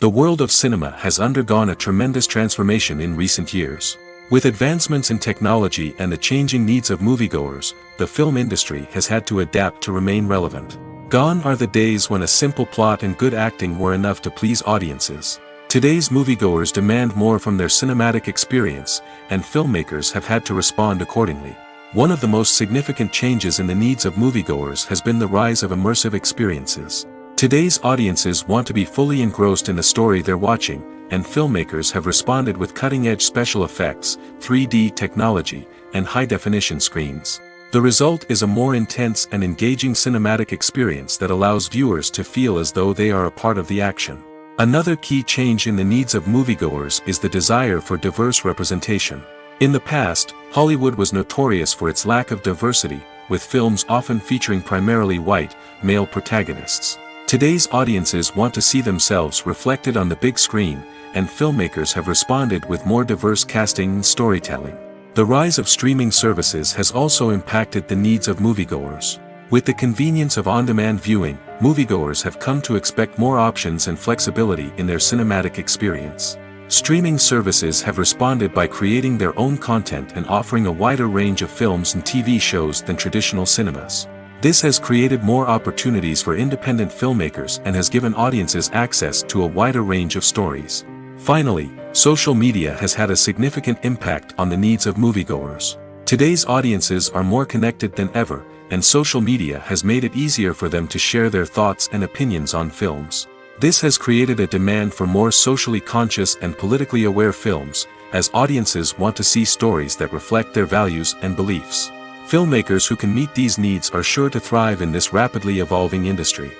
The world of cinema has undergone a tremendous transformation in recent years. With advancements in technology and the changing needs of moviegoers, the film industry has had to adapt to remain relevant. Gone are the days when a simple plot and good acting were enough to please audiences. Today's moviegoers demand more from their cinematic experience, and filmmakers have had to respond accordingly. One of the most significant changes in the needs of moviegoers has been the rise of immersive experiences. Today's audiences want to be fully engrossed in the story they're watching, and filmmakers have responded with cutting-edge special effects, 3D technology, and high-definition screens. The result is a more intense and engaging cinematic experience that allows viewers to feel as though they are a part of the action. Another key change in the needs of moviegoers is the desire for diverse representation. In the past, Hollywood was notorious for its lack of diversity, with films often featuring primarily white, male protagonists. Today's audiences want to see themselves reflected on the big screen, and filmmakers have responded with more diverse casting and storytelling. The rise of streaming services has also impacted the needs of moviegoers. With the convenience of on-demand viewing, moviegoers have come to expect more options and flexibility in their cinematic experience. Streaming services have responded by creating their own content and offering a wider range of films and TV shows than traditional cinemas. This has created more opportunities for independent filmmakers and has given audiences access to a wider range of stories. Finally, social media has had a significant impact on the needs of moviegoers. Today's audiences are more connected than ever, and social media has made it easier for them to share their thoughts and opinions on films. This has created a demand for more socially conscious and politically aware films, as audiences want to see stories that reflect their values and beliefs. Filmmakers who can meet these needs are sure to thrive in this rapidly evolving industry.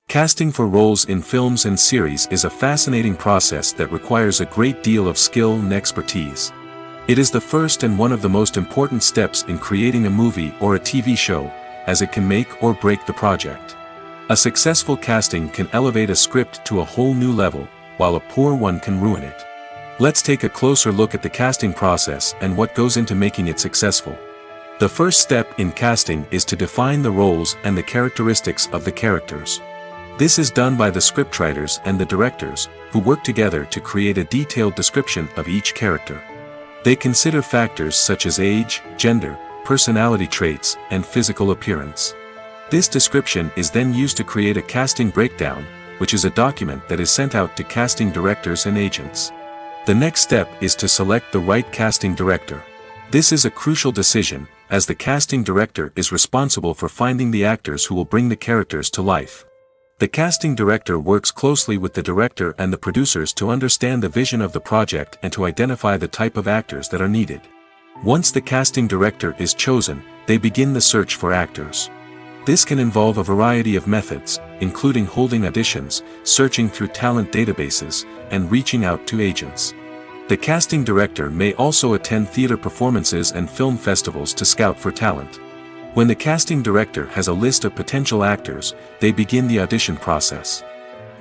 Casting for roles in films and series is a fascinating process that requires a great deal of skill and expertise. It is the first and one of the most important steps in creating a movie or a TV show, as it can make or break the project. A successful casting can elevate a script to a whole new level, while a poor one can ruin it. Let's take a closer look at the casting process and what goes into making it successful. The first step in casting is to define the roles and the characteristics of the characters. This is done by the scriptwriters and the directors, who work together to create a detailed description of each character. They consider factors such as age, gender, personality traits, and physical appearance. This description is then used to create a casting breakdown, which is a document that is sent out to casting directors and agents. The next step is to select the right casting director. This is a crucial decision, as the casting director is responsible for finding the actors who will bring the characters to life. The casting director works closely with the director and the producers to understand the vision of the project and to identify the type of actors that are needed. Once the casting director is chosen, they begin the search for actors. This can involve a variety of methods, including holding auditions, searching through talent databases, and reaching out to agents. The casting director may also attend theater performances and film festivals to scout for talent. When the casting director has a list of potential actors, they begin the audition process.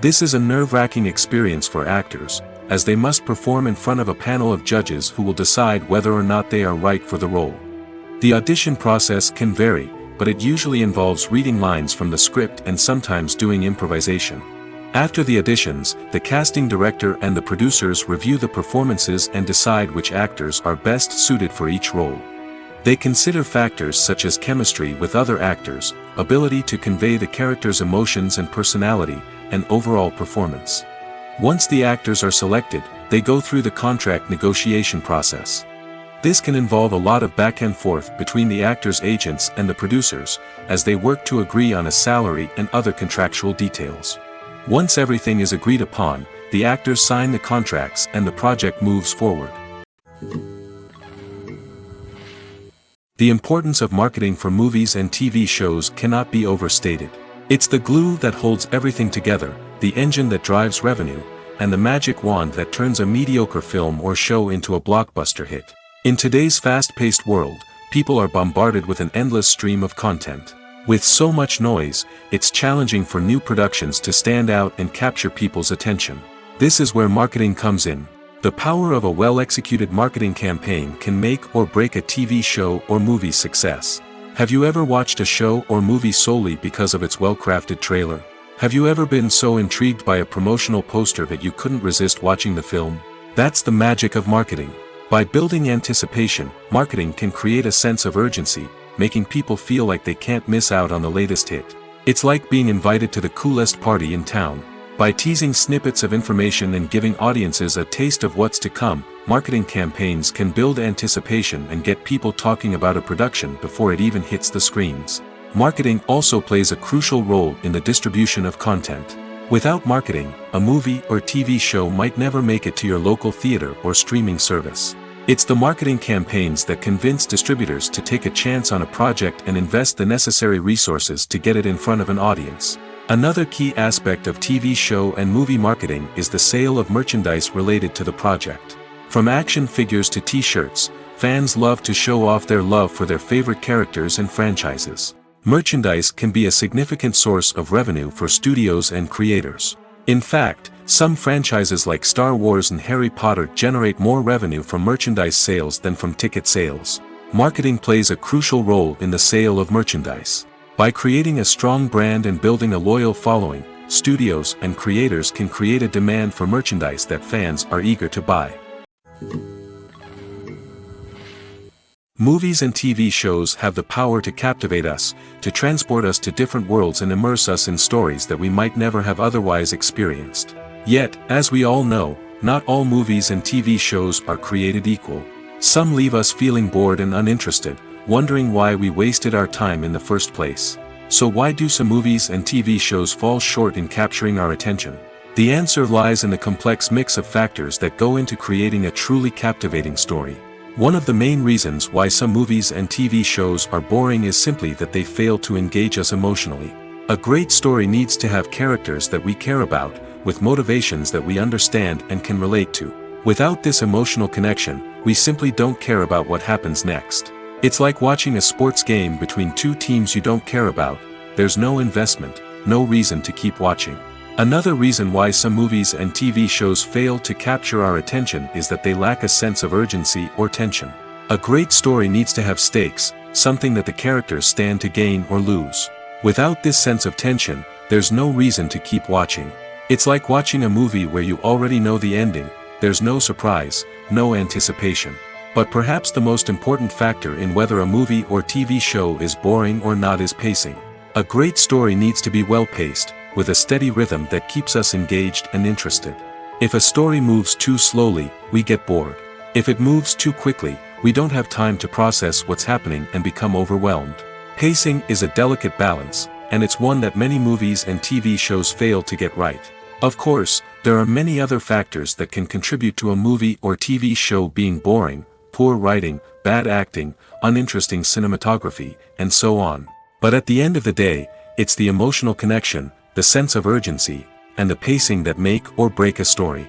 This is a nerve-wracking experience for actors, as they must perform in front of a panel of judges who will decide whether or not they are right for the role. The audition process can vary, but it usually involves reading lines from the script and sometimes doing improvisation. After the auditions, the casting director and the producers review the performances and decide which actors are best suited for each role. They consider factors such as chemistry with other actors, ability to convey the character's emotions and personality, and overall performance. Once the actors are selected, they go through the contract negotiation process. This can involve a lot of back and forth between the actors' agents and the producers, as they work to agree on a salary and other contractual details. Once everything is agreed upon, the actors sign the contracts and the project moves forward. The importance of marketing for movies and TV shows cannot be overstated. It's the glue that holds everything together, the engine that drives revenue, and the magic wand that turns a mediocre film or show into a blockbuster hit. In today's fast-paced world, people are bombarded with an endless stream of content. With so much noise, it's challenging for new productions to stand out and capture people's attention. This is where marketing comes in. The power of a well-executed marketing campaign can make or break a TV show or movie's success. Have you ever watched a show or movie solely because of its well-crafted trailer? Have you ever been so intrigued by a promotional poster that you couldn't resist watching the film? That's the magic of marketing. By building anticipation, marketing can create a sense of urgency, making people feel like they can't miss out on the latest hit. It's like being invited to the coolest party in town. By teasing snippets of information and giving audiences a taste of what's to come, marketing campaigns can build anticipation and get people talking about a production before it even hits the screens. Marketing also plays a crucial role in the distribution of content. Without marketing, a movie or TV show might never make it to your local theater or streaming service. It's the marketing campaigns that convince distributors to take a chance on a project and invest the necessary resources to get it in front of an audience. Another key aspect of TV show and movie marketing is the sale of merchandise related to the project. From action figures to t-shirts, fans love to show off their love for their favorite characters and franchises. Merchandise can be a significant source of revenue for studios and creators. In fact, some franchises like Star Wars and Harry Potter generate more revenue from merchandise sales than from ticket sales. Marketing plays a crucial role in the sale of merchandise. By creating a strong brand and building a loyal following, studios and creators can create a demand for merchandise that fans are eager to buy. Movies and TV shows have the power to captivate us, to transport us to different worlds and immerse us in stories that we might never have otherwise experienced. Yet, as we all know, not all movies and TV shows are created equal. Some leave us feeling bored and uninterested, wondering why we wasted our time in the first place. So why do some movies and TV shows fall short in capturing our attention? The answer lies in the complex mix of factors that go into creating a truly captivating story. One of the main reasons why some movies and TV shows are boring is simply that they fail to engage us emotionally. A great story needs to have characters that we care about, with motivations that we understand and can relate to. Without this emotional connection, we simply don't care about what happens next. It's like watching a sports game between two teams you don't care about. There's no investment, no reason to keep watching. Another reason why some movies and TV shows fail to capture our attention is that they lack a sense of urgency or tension. A great story needs to have stakes, something that the characters stand to gain or lose. Without this sense of tension, there's no reason to keep watching. It's like watching a movie where you already know the ending. There's no surprise, no anticipation. But perhaps the most important factor in whether a movie or TV show is boring or not is pacing. A great story needs to be well-paced, with a steady rhythm that keeps us engaged and interested. If a story moves too slowly, we get bored. If it moves too quickly, we don't have time to process what's happening and become overwhelmed. Pacing is a delicate balance, and it's one that many movies and TV shows fail to get right. Of course, there are many other factors that can contribute to a movie or TV show being boring: poor writing, bad acting, uninteresting cinematography, and so on. But at the end of the day, it's the emotional connection, the sense of urgency, and the pacing that make or break a story.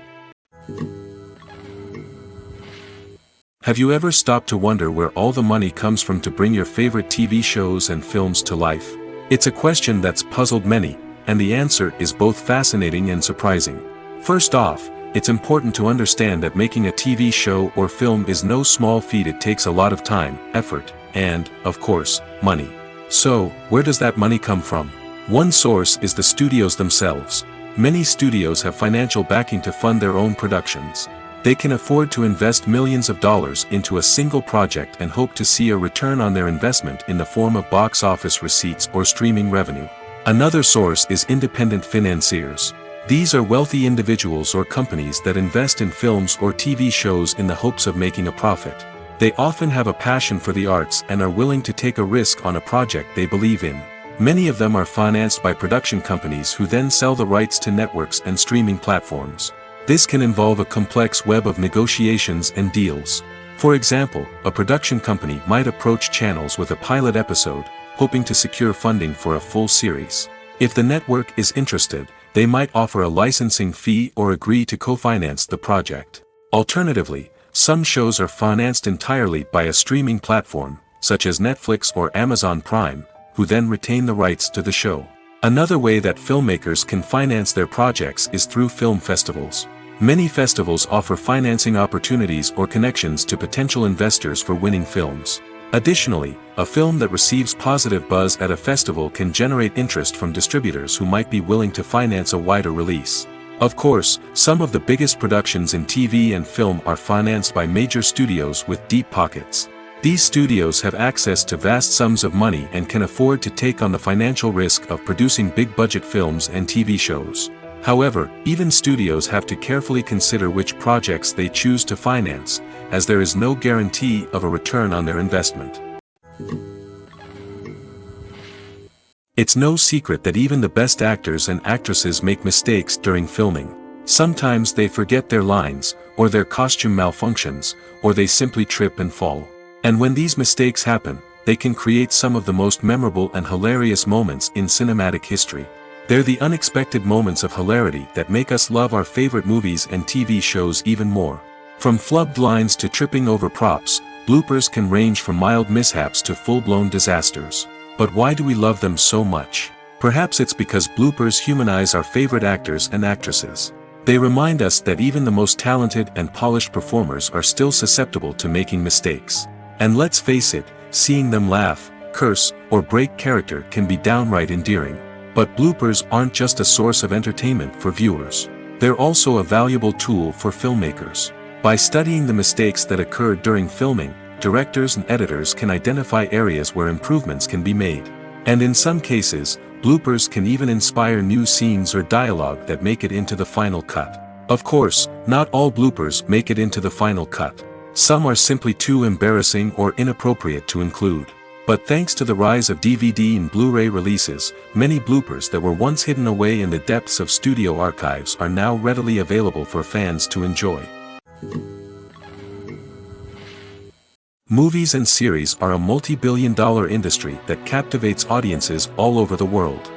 Have you ever stopped to wonder where all the money comes from to bring your favorite TV shows and films to life? It's a question that's puzzled many, and the answer is both fascinating and surprising. First off, it's important to understand that making a TV show or film is no small feat. It takes a lot of time, effort, and, of course, money. So, where does that money come from? One source is the studios themselves. Many studios have financial backing to fund their own productions. They can afford to invest millions of dollars into a single project and hope to see a return on their investment in the form of box office receipts or streaming revenue. Another source is independent financiers. These are wealthy individuals or companies that invest in films or TV shows in the hopes of making a profit. They often have a passion for the arts and are willing to take a risk on a project they believe in. Many of them are financed by production companies who then sell the rights to networks and streaming platforms. This can involve a complex web of negotiations and deals. For example, a production company might approach channels with a pilot episode, hoping to secure funding for a full series. If the network is interested, they might offer a licensing fee or agree to co-finance the project. Alternatively, some shows are financed entirely by a streaming platform, such as Netflix or Amazon Prime, who then retain the rights to the show. Another way that filmmakers can finance their projects is through film festivals. Many festivals offer financing opportunities or connections to potential investors for winning films. Additionally, a film that receives positive buzz at a festival can generate interest from distributors who might be willing to finance a wider release. Of course, some of the biggest productions in TV and film are financed by major studios with deep pockets. These studios have access to vast sums of money and can afford to take on the financial risk of producing big-budget films and TV shows. However, even studios have to carefully consider which projects they choose to finance, as there is no guarantee of a return on their investment. It's no secret that even the best actors and actresses make mistakes during filming. Sometimes they forget their lines, or their costume malfunctions, or they simply trip and fall. And when these mistakes happen, they can create some of the most memorable and hilarious moments in cinematic history. They're the unexpected moments of hilarity that make us love our favorite movies and TV shows even more. From flubbed lines to tripping over props, bloopers can range from mild mishaps to full-blown disasters. But why do we love them so much? Perhaps it's because bloopers humanize our favorite actors and actresses. They remind us that even the most talented and polished performers are still susceptible to making mistakes. And let's face it, seeing them laugh, curse, or break character can be downright endearing. But bloopers aren't just a source of entertainment for viewers. They're also a valuable tool for filmmakers. By studying the mistakes that occurred during filming, directors and editors can identify areas where improvements can be made. And in some cases, bloopers can even inspire new scenes or dialogue that make it into the final cut. Of course, not all bloopers make it into the final cut. Some are simply too embarrassing or inappropriate to include. But thanks to the rise of DVD and Blu-ray releases, many bloopers that were once hidden away in the depths of studio archives are now readily available for fans to enjoy. Movies and series are a multi-billion-dollar industry that captivates audiences all over the world.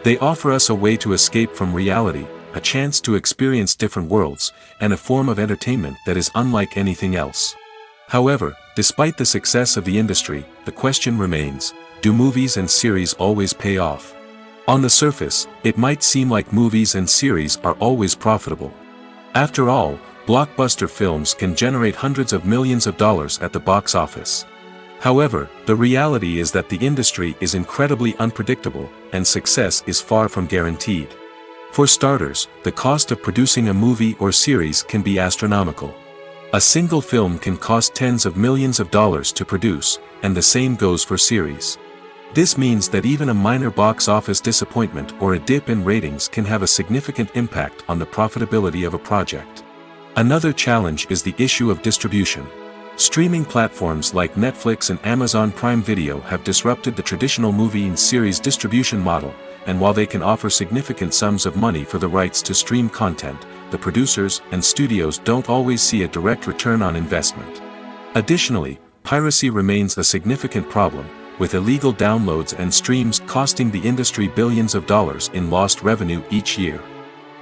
They offer us a way to escape from reality, a chance to experience different worlds, and a form of entertainment that is unlike anything else. However, despite the success of the industry, the question remains, do movies and series always pay off? On the surface, it might seem like movies and series are always profitable. After all, blockbuster films can generate hundreds of millions of dollars at the box office. However, the reality is that the industry is incredibly unpredictable, and success is far from guaranteed. For starters, the cost of producing a movie or series can be astronomical. A single film can cost tens of millions of dollars to produce, and the same goes for series. This means that even a minor box office disappointment or a dip in ratings can have a significant impact on the profitability of a project. Another challenge is the issue of distribution. Streaming platforms like Netflix and Amazon Prime Video have disrupted the traditional movie and series distribution model, and while they can offer significant sums of money for the rights to stream content, the producers and studios don't always see a direct return on investment. Additionally, piracy remains a significant problem, with illegal downloads and streams costing the industry billions of dollars in lost revenue each year.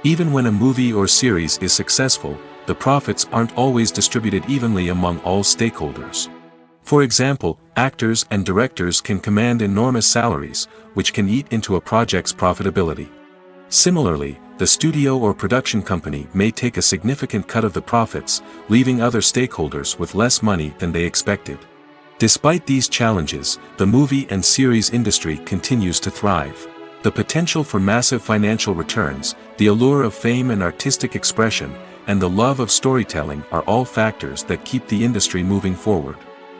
Even when a movie or series is successful, the profits aren't always distributed evenly among all stakeholders. For example, actors and directors can command enormous salaries, which can eat into a project's profitability. Similarly, the studio or production company may take a significant cut of the profits, leaving other stakeholders with less money than they expected. Despite these challenges, the movie and series industry continues to thrive. The potential for massive financial returns, the allure of fame and artistic expression, and the love of storytelling are all factors that keep the industry moving forward.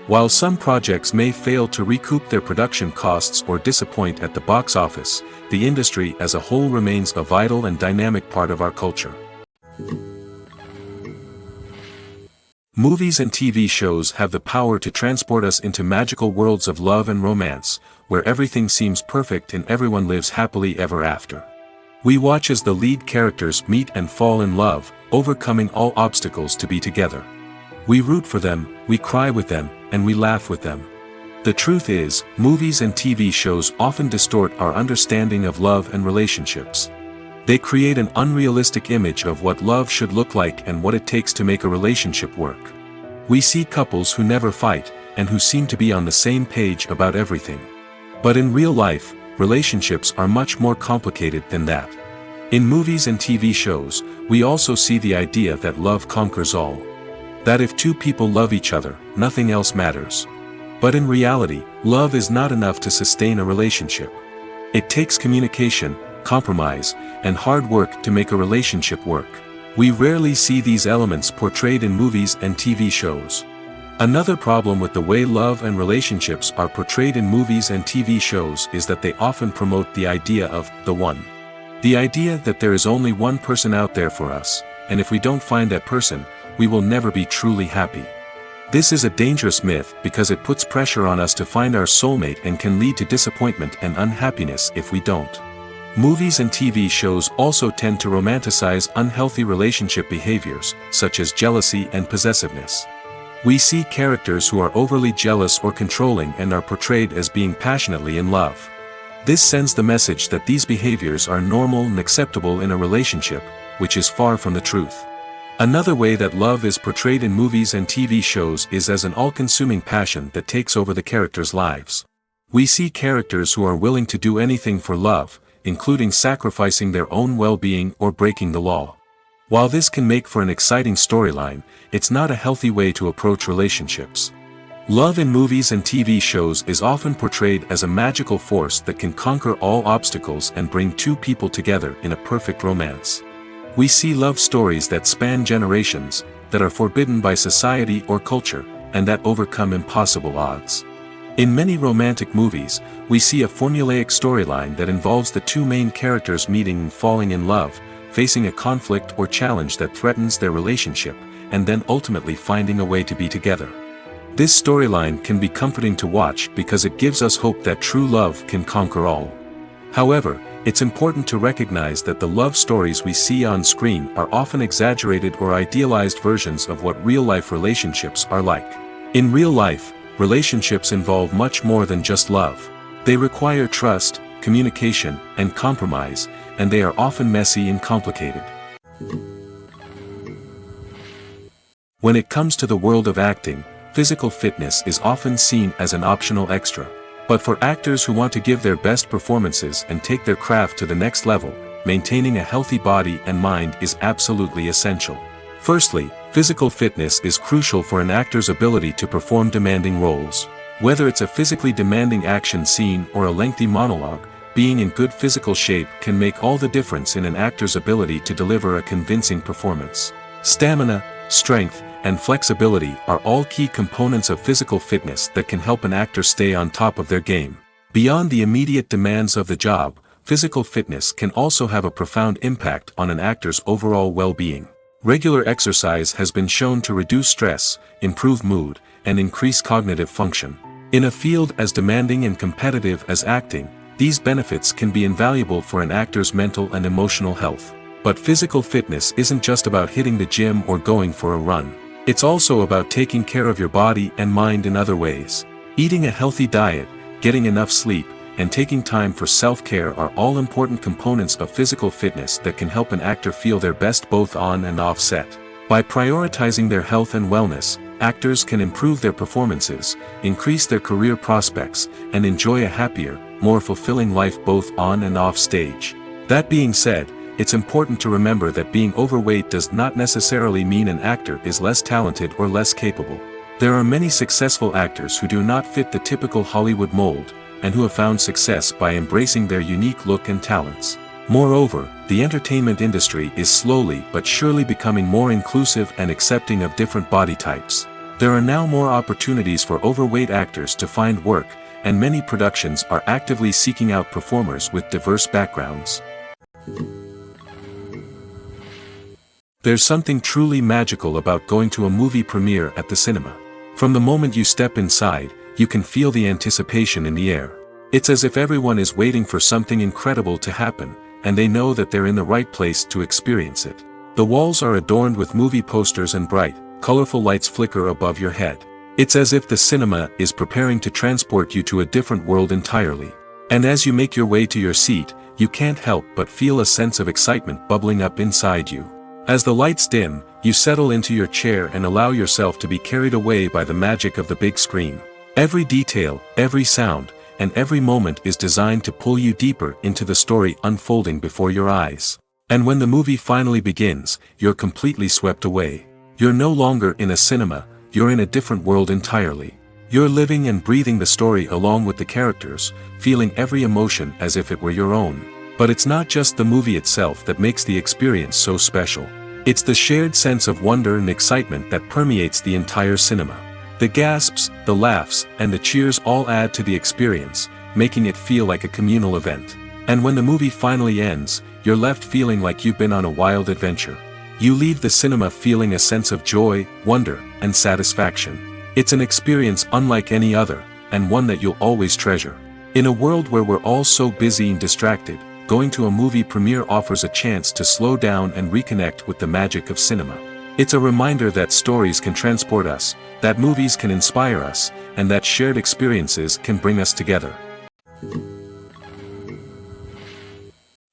While some projects may fail to recoup their production costs or disappoint at the box office, the industry as a whole remains a vital and dynamic part of our culture. Movies and TV shows have the power to transport us into magical worlds of love and romance, where everything seems perfect and everyone lives happily ever after. We watch as the lead characters meet and fall in love, overcoming all obstacles to be together. We root for them, we cry with them, and we laugh with them. The truth is, movies and TV shows often distort our understanding of love and relationships. They create an unrealistic image of what love should look like and what it takes to make a relationship work. We see couples who never fight, and who seem to be on the same page about everything. But in real life, relationships are much more complicated than that. In movies and TV shows, we also see the idea that love conquers all. That if two people love each other, nothing else matters. But in reality, love is not enough to sustain a relationship. It takes communication, compromise, and hard work to make a relationship work. We rarely see these elements portrayed in movies and TV shows. Another problem with the way love and relationships are portrayed in movies and TV shows is that they often promote the idea of the one. The idea that there is only one person out there for us, and if we don't find that person, we will never be truly happy. This is a dangerous myth because it puts pressure on us to find our soulmate and can lead to disappointment and unhappiness if we don't. Movies and TV shows also tend to romanticize unhealthy relationship behaviors, such as jealousy and possessiveness. We see characters who are overly jealous or controlling and are portrayed as being passionately in love. This sends the message that these behaviors are normal and acceptable in a relationship, which is far from the truth. Another way that love is portrayed in movies and TV shows is as an all-consuming passion that takes over the characters' lives. We see characters who are willing to do anything for love, including sacrificing their own well-being or breaking the law. While this can make for an exciting storyline, it's not a healthy way to approach relationships. Love in movies and TV shows is often portrayed as a magical force that can conquer all obstacles and bring two people together in a perfect romance. We see love stories that span generations, that are forbidden by society or culture, and that overcome impossible odds. In many romantic movies, we see a formulaic storyline that involves the two main characters meeting and falling in love, facing a conflict or challenge that threatens their relationship, and then ultimately finding a way to be together. This storyline can be comforting to watch because it gives us hope that true love can conquer all. However, it's important to recognize that the love stories we see on screen are often exaggerated or idealized versions of what real-life relationships are like. In real life, relationships involve much more than just love. They require trust, communication, and compromise, and they are often messy and complicated. When it comes to the world of acting, physical fitness is often seen as an optional extra. But for actors who want to give their best performances and take their craft to the next level, maintaining a healthy body and mind is absolutely essential. Firstly, physical fitness is crucial for an actor's ability to perform demanding roles. Whether it's a physically demanding action scene or a lengthy monologue, being in good physical shape can make all the difference in an actor's ability to deliver a convincing performance. Stamina, strength, and flexibility are all key components of physical fitness that can help an actor stay on top of their game. Beyond the immediate demands of the job, physical fitness can also have a profound impact on an actor's overall well-being. Regular exercise has been shown to reduce stress, improve mood, and increase cognitive function. In a field as demanding and competitive as acting, these benefits can be invaluable for an actor's mental and emotional health. But physical fitness isn't just about hitting the gym or going for a run. It's also about taking care of your body and mind in other ways. Eating a healthy diet, getting enough sleep, and taking time for self-care are all important components of physical fitness that can help an actor feel their best both on and off set. By prioritizing their health and wellness, actors can improve their performances, increase their career prospects, and enjoy a happier, more fulfilling life both on and off stage. That being said, it's important to remember that being overweight does not necessarily mean an actor is less talented or less capable. There are many successful actors who do not fit the typical Hollywood mold, and who have found success by embracing their unique look and talents. Moreover, the entertainment industry is slowly but surely becoming more inclusive and accepting of different body types. There are now more opportunities for overweight actors to find work, and many productions are actively seeking out performers with diverse backgrounds. There's something truly magical about going to a movie premiere at the cinema. From the moment you step inside, you can feel the anticipation in the air. It's as if everyone is waiting for something incredible to happen, and they know that they're in the right place to experience it. The walls are adorned with movie posters and bright, colorful lights flicker above your head. It's as if the cinema is preparing to transport you to a different world entirely. And as you make your way to your seat, you can't help but feel a sense of excitement bubbling up inside you. As the lights dim, you settle into your chair and allow yourself to be carried away by the magic of the big screen. Every detail, every sound, and every moment is designed to pull you deeper into the story unfolding before your eyes. And when the movie finally begins, you're completely swept away. You're no longer in a cinema, you're in a different world entirely. You're living and breathing the story along with the characters, feeling every emotion as if it were your own. But it's not just the movie itself that makes the experience so special. It's the shared sense of wonder and excitement that permeates the entire cinema. The gasps, the laughs, and the cheers all add to the experience, making it feel like a communal event. And when the movie finally ends, you're left feeling like you've been on a wild adventure. You leave the cinema feeling a sense of joy, wonder, and satisfaction. It's an experience unlike any other, and one that you'll always treasure. In a world where we're all so busy and distracted, going to a movie premiere offers a chance to slow down and reconnect with the magic of cinema. It's a reminder that stories can transport us, that movies can inspire us, and that shared experiences can bring us together.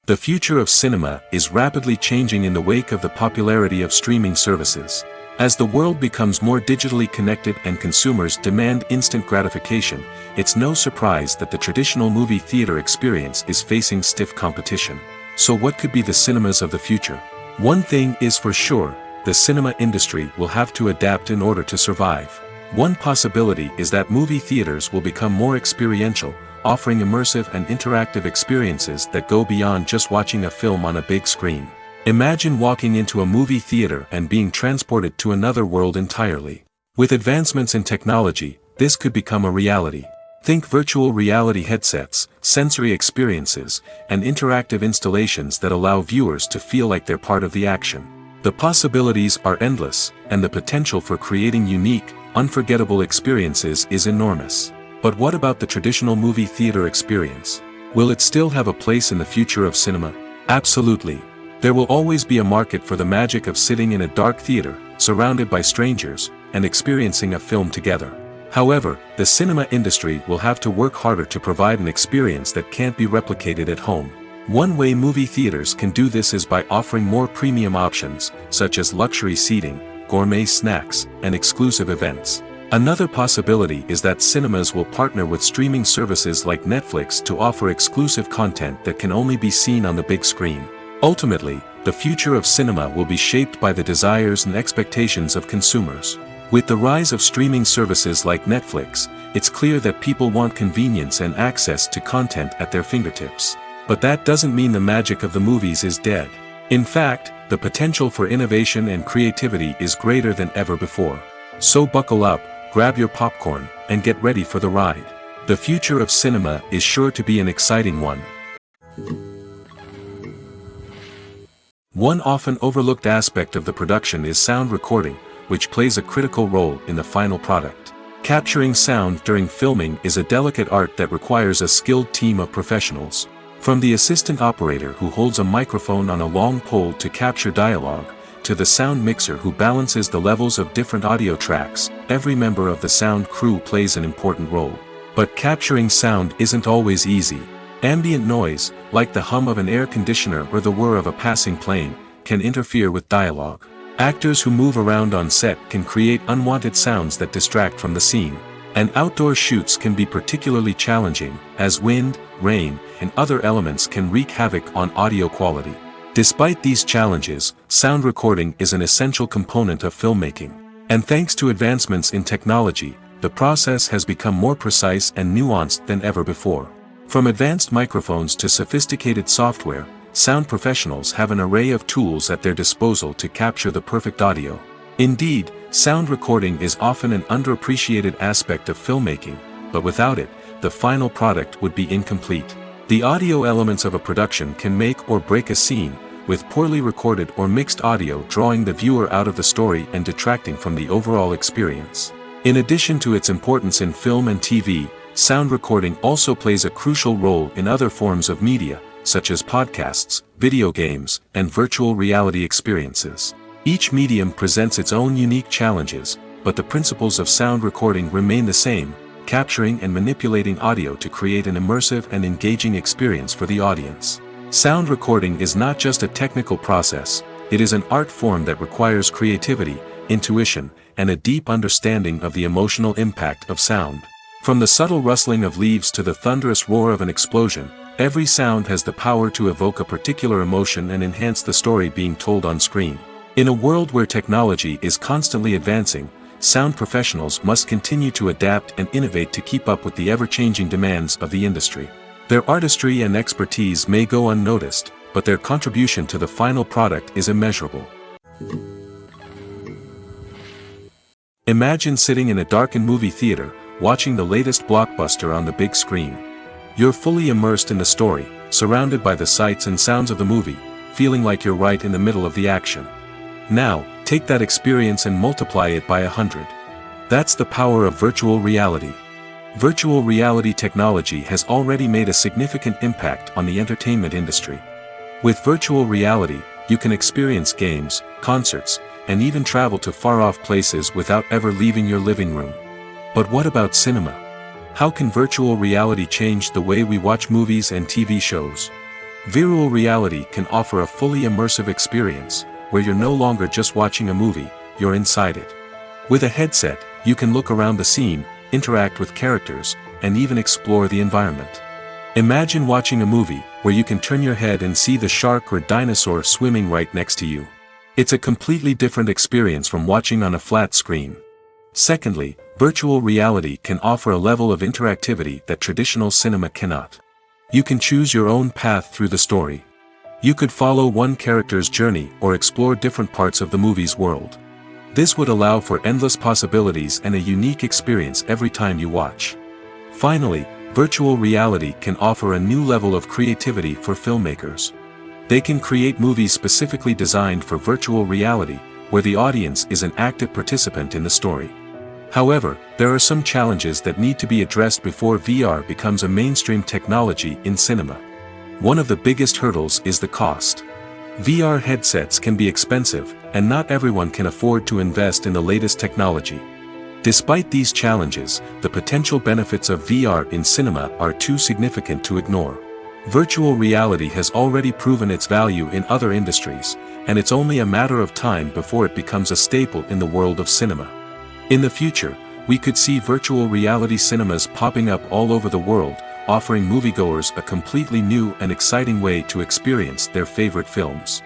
The future of cinema is rapidly changing in the wake of the popularity of streaming services. As the world becomes more digitally connected and consumers demand instant gratification, it's no surprise that the traditional movie theater experience is facing stiff competition. So what could be the cinemas of the future? One thing is for sure, the cinema industry will have to adapt in order to survive. One possibility is that movie theaters will become more experiential, offering immersive and interactive experiences that go beyond just watching a film on a big screen. Imagine walking into a movie theater and being transported to another world entirely. With advancements in technology, this could become a reality. Think virtual reality headsets, sensory experiences, and interactive installations that allow viewers to feel like they're part of the action. The possibilities are endless, and the potential for creating unique, unforgettable experiences is enormous. But what about the traditional movie theater experience? Will it still have a place in the future of cinema? Absolutely. There will always be a market for the magic of sitting in a dark theater, surrounded by strangers, and experiencing a film together. However, the cinema industry will have to work harder to provide an experience that can't be replicated at home. One way movie theaters can do this is by offering more premium options, such as luxury seating, gourmet snacks, and exclusive events. Another possibility is that cinemas will partner with streaming services like Netflix to offer exclusive content that can only be seen on the big screen. Ultimately, the future of cinema will be shaped by the desires and expectations of consumers. With the rise of streaming services like Netflix, it's clear that people want convenience and access to content at their fingertips. But that doesn't mean the magic of the movies is dead. In fact, the potential for innovation and creativity is greater than ever before. So buckle up, grab your popcorn, and get ready for the ride. The future of cinema is sure to be an exciting one. One often overlooked aspect of the production is sound recording, which plays a critical role in the final product. Capturing sound during filming is a delicate art that requires a skilled team of professionals. From the assistant operator who holds a microphone on a long pole to capture dialogue, to the sound mixer who balances the levels of different audio tracks, every member of the sound crew plays an important role. But capturing sound isn't always easy. Ambient noise, like the hum of an air conditioner or the whir of a passing plane, can interfere with dialogue. Actors who move around on set can create unwanted sounds that distract from the scene. And outdoor shoots can be particularly challenging, as wind, rain, and other elements can wreak havoc on audio quality. Despite these challenges, sound recording is an essential component of filmmaking. And thanks to advancements in technology, the process has become more precise and nuanced than ever before. From advanced microphones to sophisticated software, sound professionals have an array of tools at their disposal to capture the perfect audio. Indeed, sound recording is often an underappreciated aspect of filmmaking, but without it, the final product would be incomplete. The audio elements of a production can make or break a scene, with poorly recorded or mixed audio drawing the viewer out of the story and detracting from the overall experience. In addition to its importance in film and TV, sound recording also plays a crucial role in other forms of media, such as podcasts, video games, and virtual reality experiences. Each medium presents its own unique challenges, but the principles of sound recording remain the same, capturing and manipulating audio to create an immersive and engaging experience for the audience. Sound recording is not just a technical process, it is an art form that requires creativity, intuition, and a deep understanding of the emotional impact of sound. From the subtle rustling of leaves to the thunderous roar of an explosion, every sound has the power to evoke a particular emotion and enhance the story being told on screen. In a world where technology is constantly advancing, sound professionals must continue to adapt and innovate to keep up with the ever-changing demands of the industry. Their artistry and expertise may go unnoticed, but their contribution to the final product is immeasurable. Imagine sitting in a darkened movie theater, watching the latest blockbuster on the big screen. You're fully immersed in the story, surrounded by the sights and sounds of the movie, feeling like you're right in the middle of the action. Now, take that experience and multiply it by 100. That's the power of virtual reality. Virtual reality technology has already made a significant impact on the entertainment industry. With virtual reality, you can experience games, concerts, and even travel to far-off places without ever leaving your living room. But what about cinema? How can virtual reality change the way we watch movies and TV shows? Virtual reality can offer a fully immersive experience, where you're no longer just watching a movie, you're inside it. With a headset, you can look around the scene, interact with characters, and even explore the environment. Imagine watching a movie, where you can turn your head and see the shark or dinosaur swimming right next to you. It's a completely different experience from watching on a flat screen. Secondly, virtual reality can offer a level of interactivity that traditional cinema cannot. You can choose your own path through the story. You could follow one character's journey or explore different parts of the movie's world. This would allow for endless possibilities and a unique experience every time you watch. Finally, virtual reality can offer a new level of creativity for filmmakers. They can create movies specifically designed for virtual reality, where the audience is an active participant in the story. However, there are some challenges that need to be addressed before VR becomes a mainstream technology in cinema. One of the biggest hurdles is the cost. VR headsets can be expensive, and not everyone can afford to invest in the latest technology. Despite these challenges, the potential benefits of VR in cinema are too significant to ignore. Virtual reality has already proven its value in other industries, and it's only a matter of time before it becomes a staple in the world of cinema. In the future, we could see virtual reality cinemas popping up all over the world, offering moviegoers a completely new and exciting way to experience their favorite films.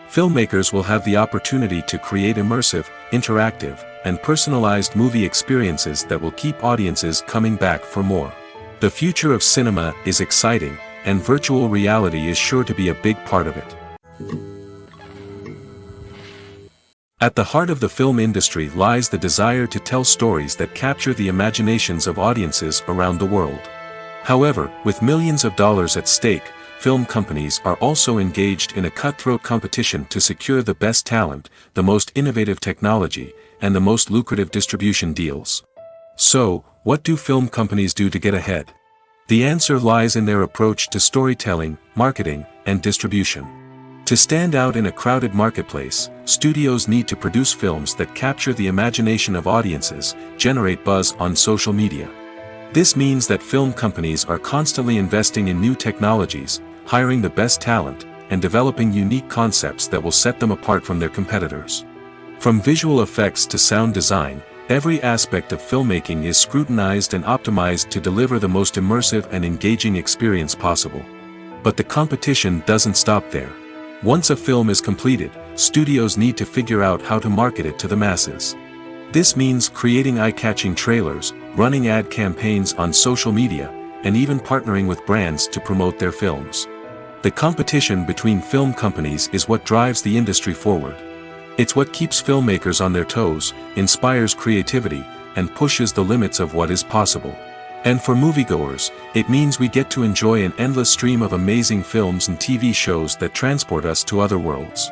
Filmmakers will have the opportunity to create immersive, interactive, and personalized movie experiences that will keep audiences coming back for more. The future of cinema is exciting, and virtual reality is sure to be a big part of it. At the heart of the film industry lies the desire to tell stories that capture the imaginations of audiences around the world. However, with millions of dollars at stake, film companies are also engaged in a cutthroat competition to secure the best talent, the most innovative technology, and the most lucrative distribution deals. So, what do film companies do to get ahead? The answer lies in their approach to storytelling, marketing, and distribution. To stand out in a crowded marketplace, studios need to produce films that capture the imagination of audiences, generate buzz on social media. This means that film companies are constantly investing in new technologies, hiring the best talent, and developing unique concepts that will set them apart from their competitors. From visual effects to sound design, every aspect of filmmaking is scrutinized and optimized to deliver the most immersive and engaging experience possible. But the competition doesn't stop there. Once a film is completed, studios need to figure out how to market it to the masses. This means creating eye-catching trailers, running ad campaigns on social media, and even partnering with brands to promote their films. The competition between film companies is what drives the industry forward. It's what keeps filmmakers on their toes, inspires creativity, and pushes the limits of what is possible. And for moviegoers, it means we get to enjoy an endless stream of amazing films and TV shows that transport us to other worlds.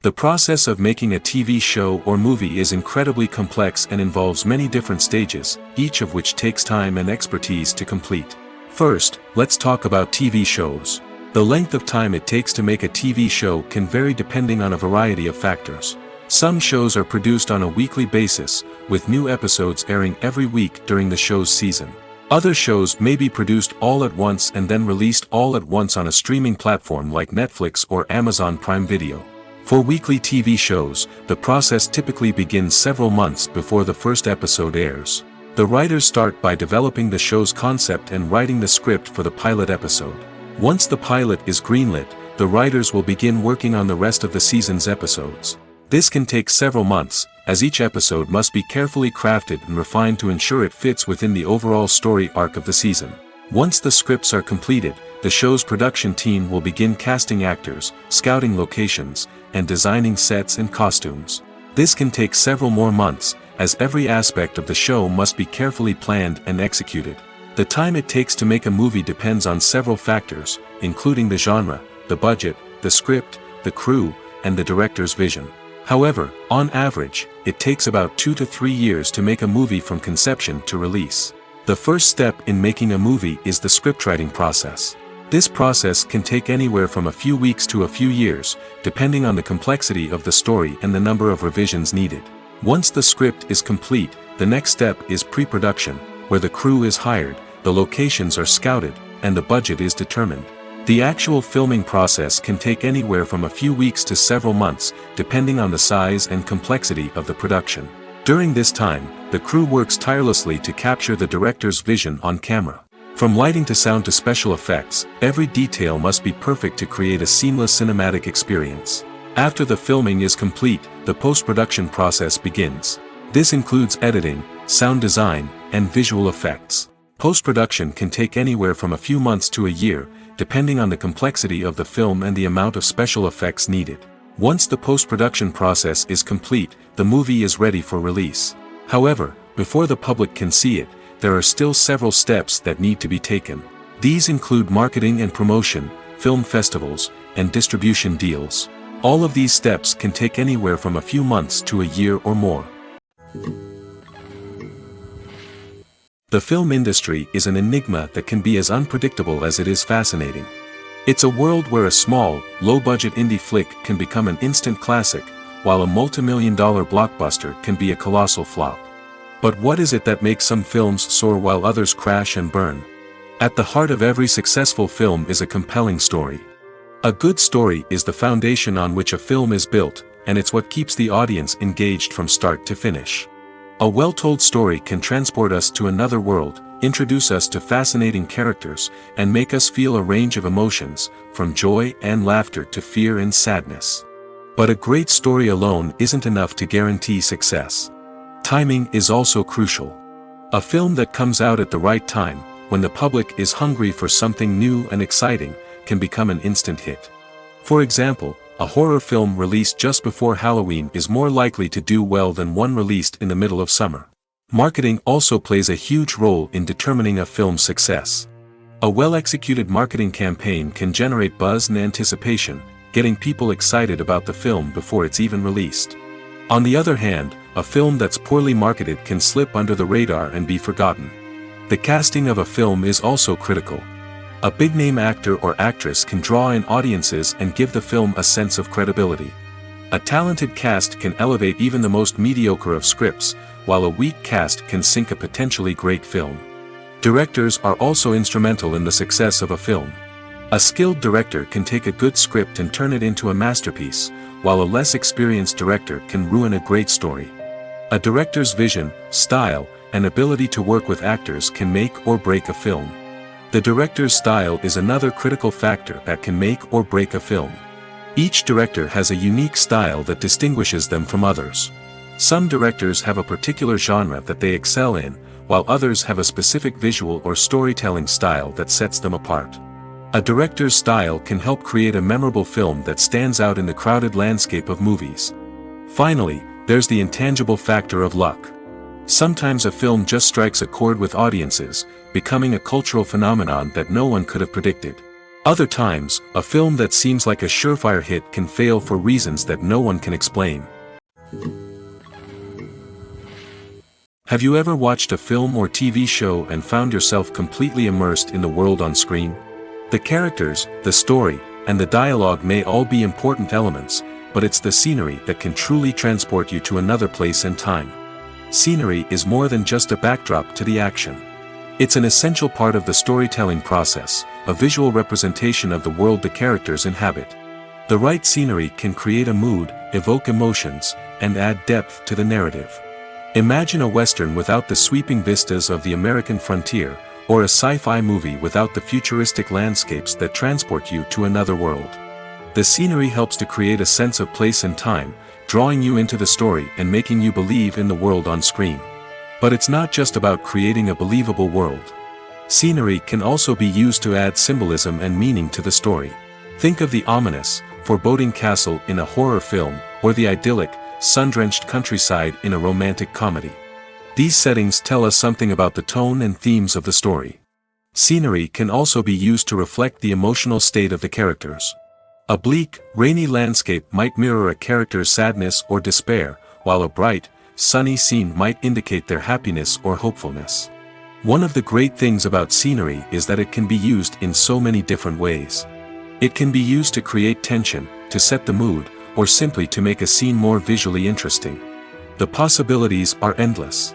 The process of making a TV show or movie is incredibly complex and involves many different stages, each of which takes time and expertise to complete. First, let's talk about TV shows. The length of time it takes to make a TV show can vary depending on a variety of factors. Some shows are produced on a weekly basis, with new episodes airing every week during the show's season. Other shows may be produced all at once and then released all at once on a streaming platform like Netflix or Amazon Prime Video. For weekly TV shows, the process typically begins several months before the first episode airs. The writers start by developing the show's concept and writing the script for the pilot episode. Once the pilot is greenlit, the writers will begin working on the rest of the season's episodes. This can take several months, as each episode must be carefully crafted and refined to ensure it fits within the overall story arc of the season. Once the scripts are completed, the show's production team will begin casting actors, scouting locations, and designing sets and costumes. This can take several more months, as every aspect of the show must be carefully planned and executed. The time it takes to make a movie depends on several factors, including the genre, the budget, the script, the crew, and the director's vision. However, on average, it takes about 2 to 3 years to make a movie from conception to release. The first step in making a movie is the scriptwriting process. This process can take anywhere from a few weeks to a few years, depending on the complexity of the story and the number of revisions needed. Once the script is complete, the next step is pre-production, where the crew is hired, the locations are scouted, and the budget is determined. The actual filming process can take anywhere from a few weeks to several months, depending on the size and complexity of the production. During this time, the crew works tirelessly to capture the director's vision on camera. From lighting to sound to special effects, every detail must be perfect to create a seamless cinematic experience. After the filming is complete, the post-production process begins. This includes editing, sound design, and visual effects. Post-production can take anywhere from a few months to a year, depending on the complexity of the film and the amount of special effects needed. Once the post-production process is complete, the movie is ready for release. However, before the public can see it, there are still several steps that need to be taken. These include marketing and promotion, film festivals, and distribution deals. All of these steps can take anywhere from a few months to a year or more. The film industry is an enigma that can be as unpredictable as it is fascinating. It's a world where a small, low-budget indie flick can become an instant classic, while a multi-million-dollar blockbuster can be a colossal flop. But what is it that makes some films soar while others crash and burn? At the heart of every successful film is a compelling story. A good story is the foundation on which a film is built, and it's what keeps the audience engaged from start to finish. A well-told story can transport us to another world, introduce us to fascinating characters, and make us feel a range of emotions, from joy and laughter to fear and sadness. But a great story alone isn't enough to guarantee success. Timing is also crucial. A film that comes out at the right time, when the public is hungry for something new and exciting, can become an instant hit. For example, a horror film released just before Halloween is more likely to do well than one released in the middle of summer. Marketing also plays a huge role in determining a film's success. A well-executed marketing campaign can generate buzz and anticipation, getting people excited about the film before it's even released. On the other hand, a film that's poorly marketed can slip under the radar and be forgotten. The casting of a film is also critical. A big-name actor or actress can draw in audiences and give the film a sense of credibility. A talented cast can elevate even the most mediocre of scripts, while a weak cast can sink a potentially great film. Directors are also instrumental in the success of a film. A skilled director can take a good script and turn it into a masterpiece, while a less experienced director can ruin a great story. A director's vision, style, and ability to work with actors can make or break a film. The director's style is another critical factor that can make or break a film. Each director has a unique style that distinguishes them from others. Some directors have a particular genre that they excel in, while others have a specific visual or storytelling style that sets them apart. A director's style can help create a memorable film that stands out in the crowded landscape of movies. Finally, there's the intangible factor of luck. Sometimes a film just strikes a chord with audiences, becoming a cultural phenomenon that no one could have predicted. Other times, a film that seems like a surefire hit can fail for reasons that no one can explain. Have you ever watched a film or TV show and found yourself completely immersed in the world on screen? The characters, the story, and the dialogue may all be important elements, but it's the scenery that can truly transport you to another place and time. Scenery is more than just a backdrop to the action. It's an essential part of the storytelling process, a visual representation of the world the characters inhabit. The right scenery can create a mood, evoke emotions, and add depth to the narrative. Imagine a Western without the sweeping vistas of the American frontier, or a sci-fi movie without the futuristic landscapes that transport you to another world. The scenery helps to create a sense of place and time, drawing you into the story and making you believe in the world on screen. But it's not just about creating a believable world. Scenery can also be used to add symbolism and meaning to the story. Think of the ominous, foreboding castle in a horror film, or the idyllic, sun-drenched countryside in a romantic comedy. These settings tell us something about the tone and themes of the story. Scenery can also be used to reflect the emotional state of the characters. A bleak, rainy landscape might mirror a character's sadness or despair, while a bright, sunny scene might indicate their happiness or hopefulness. One of the great things about scenery is that it can be used in so many different ways. It can be used to create tension, to set the mood, or simply to make a scene more visually interesting. The possibilities are endless.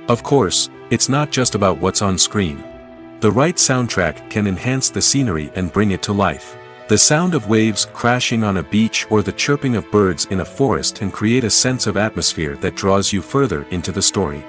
Of course, it's not just about what's on screen. The right soundtrack can enhance the scenery and bring it to life. The sound of waves crashing on a beach or the chirping of birds in a forest can create a sense of atmosphere that draws you further into the story.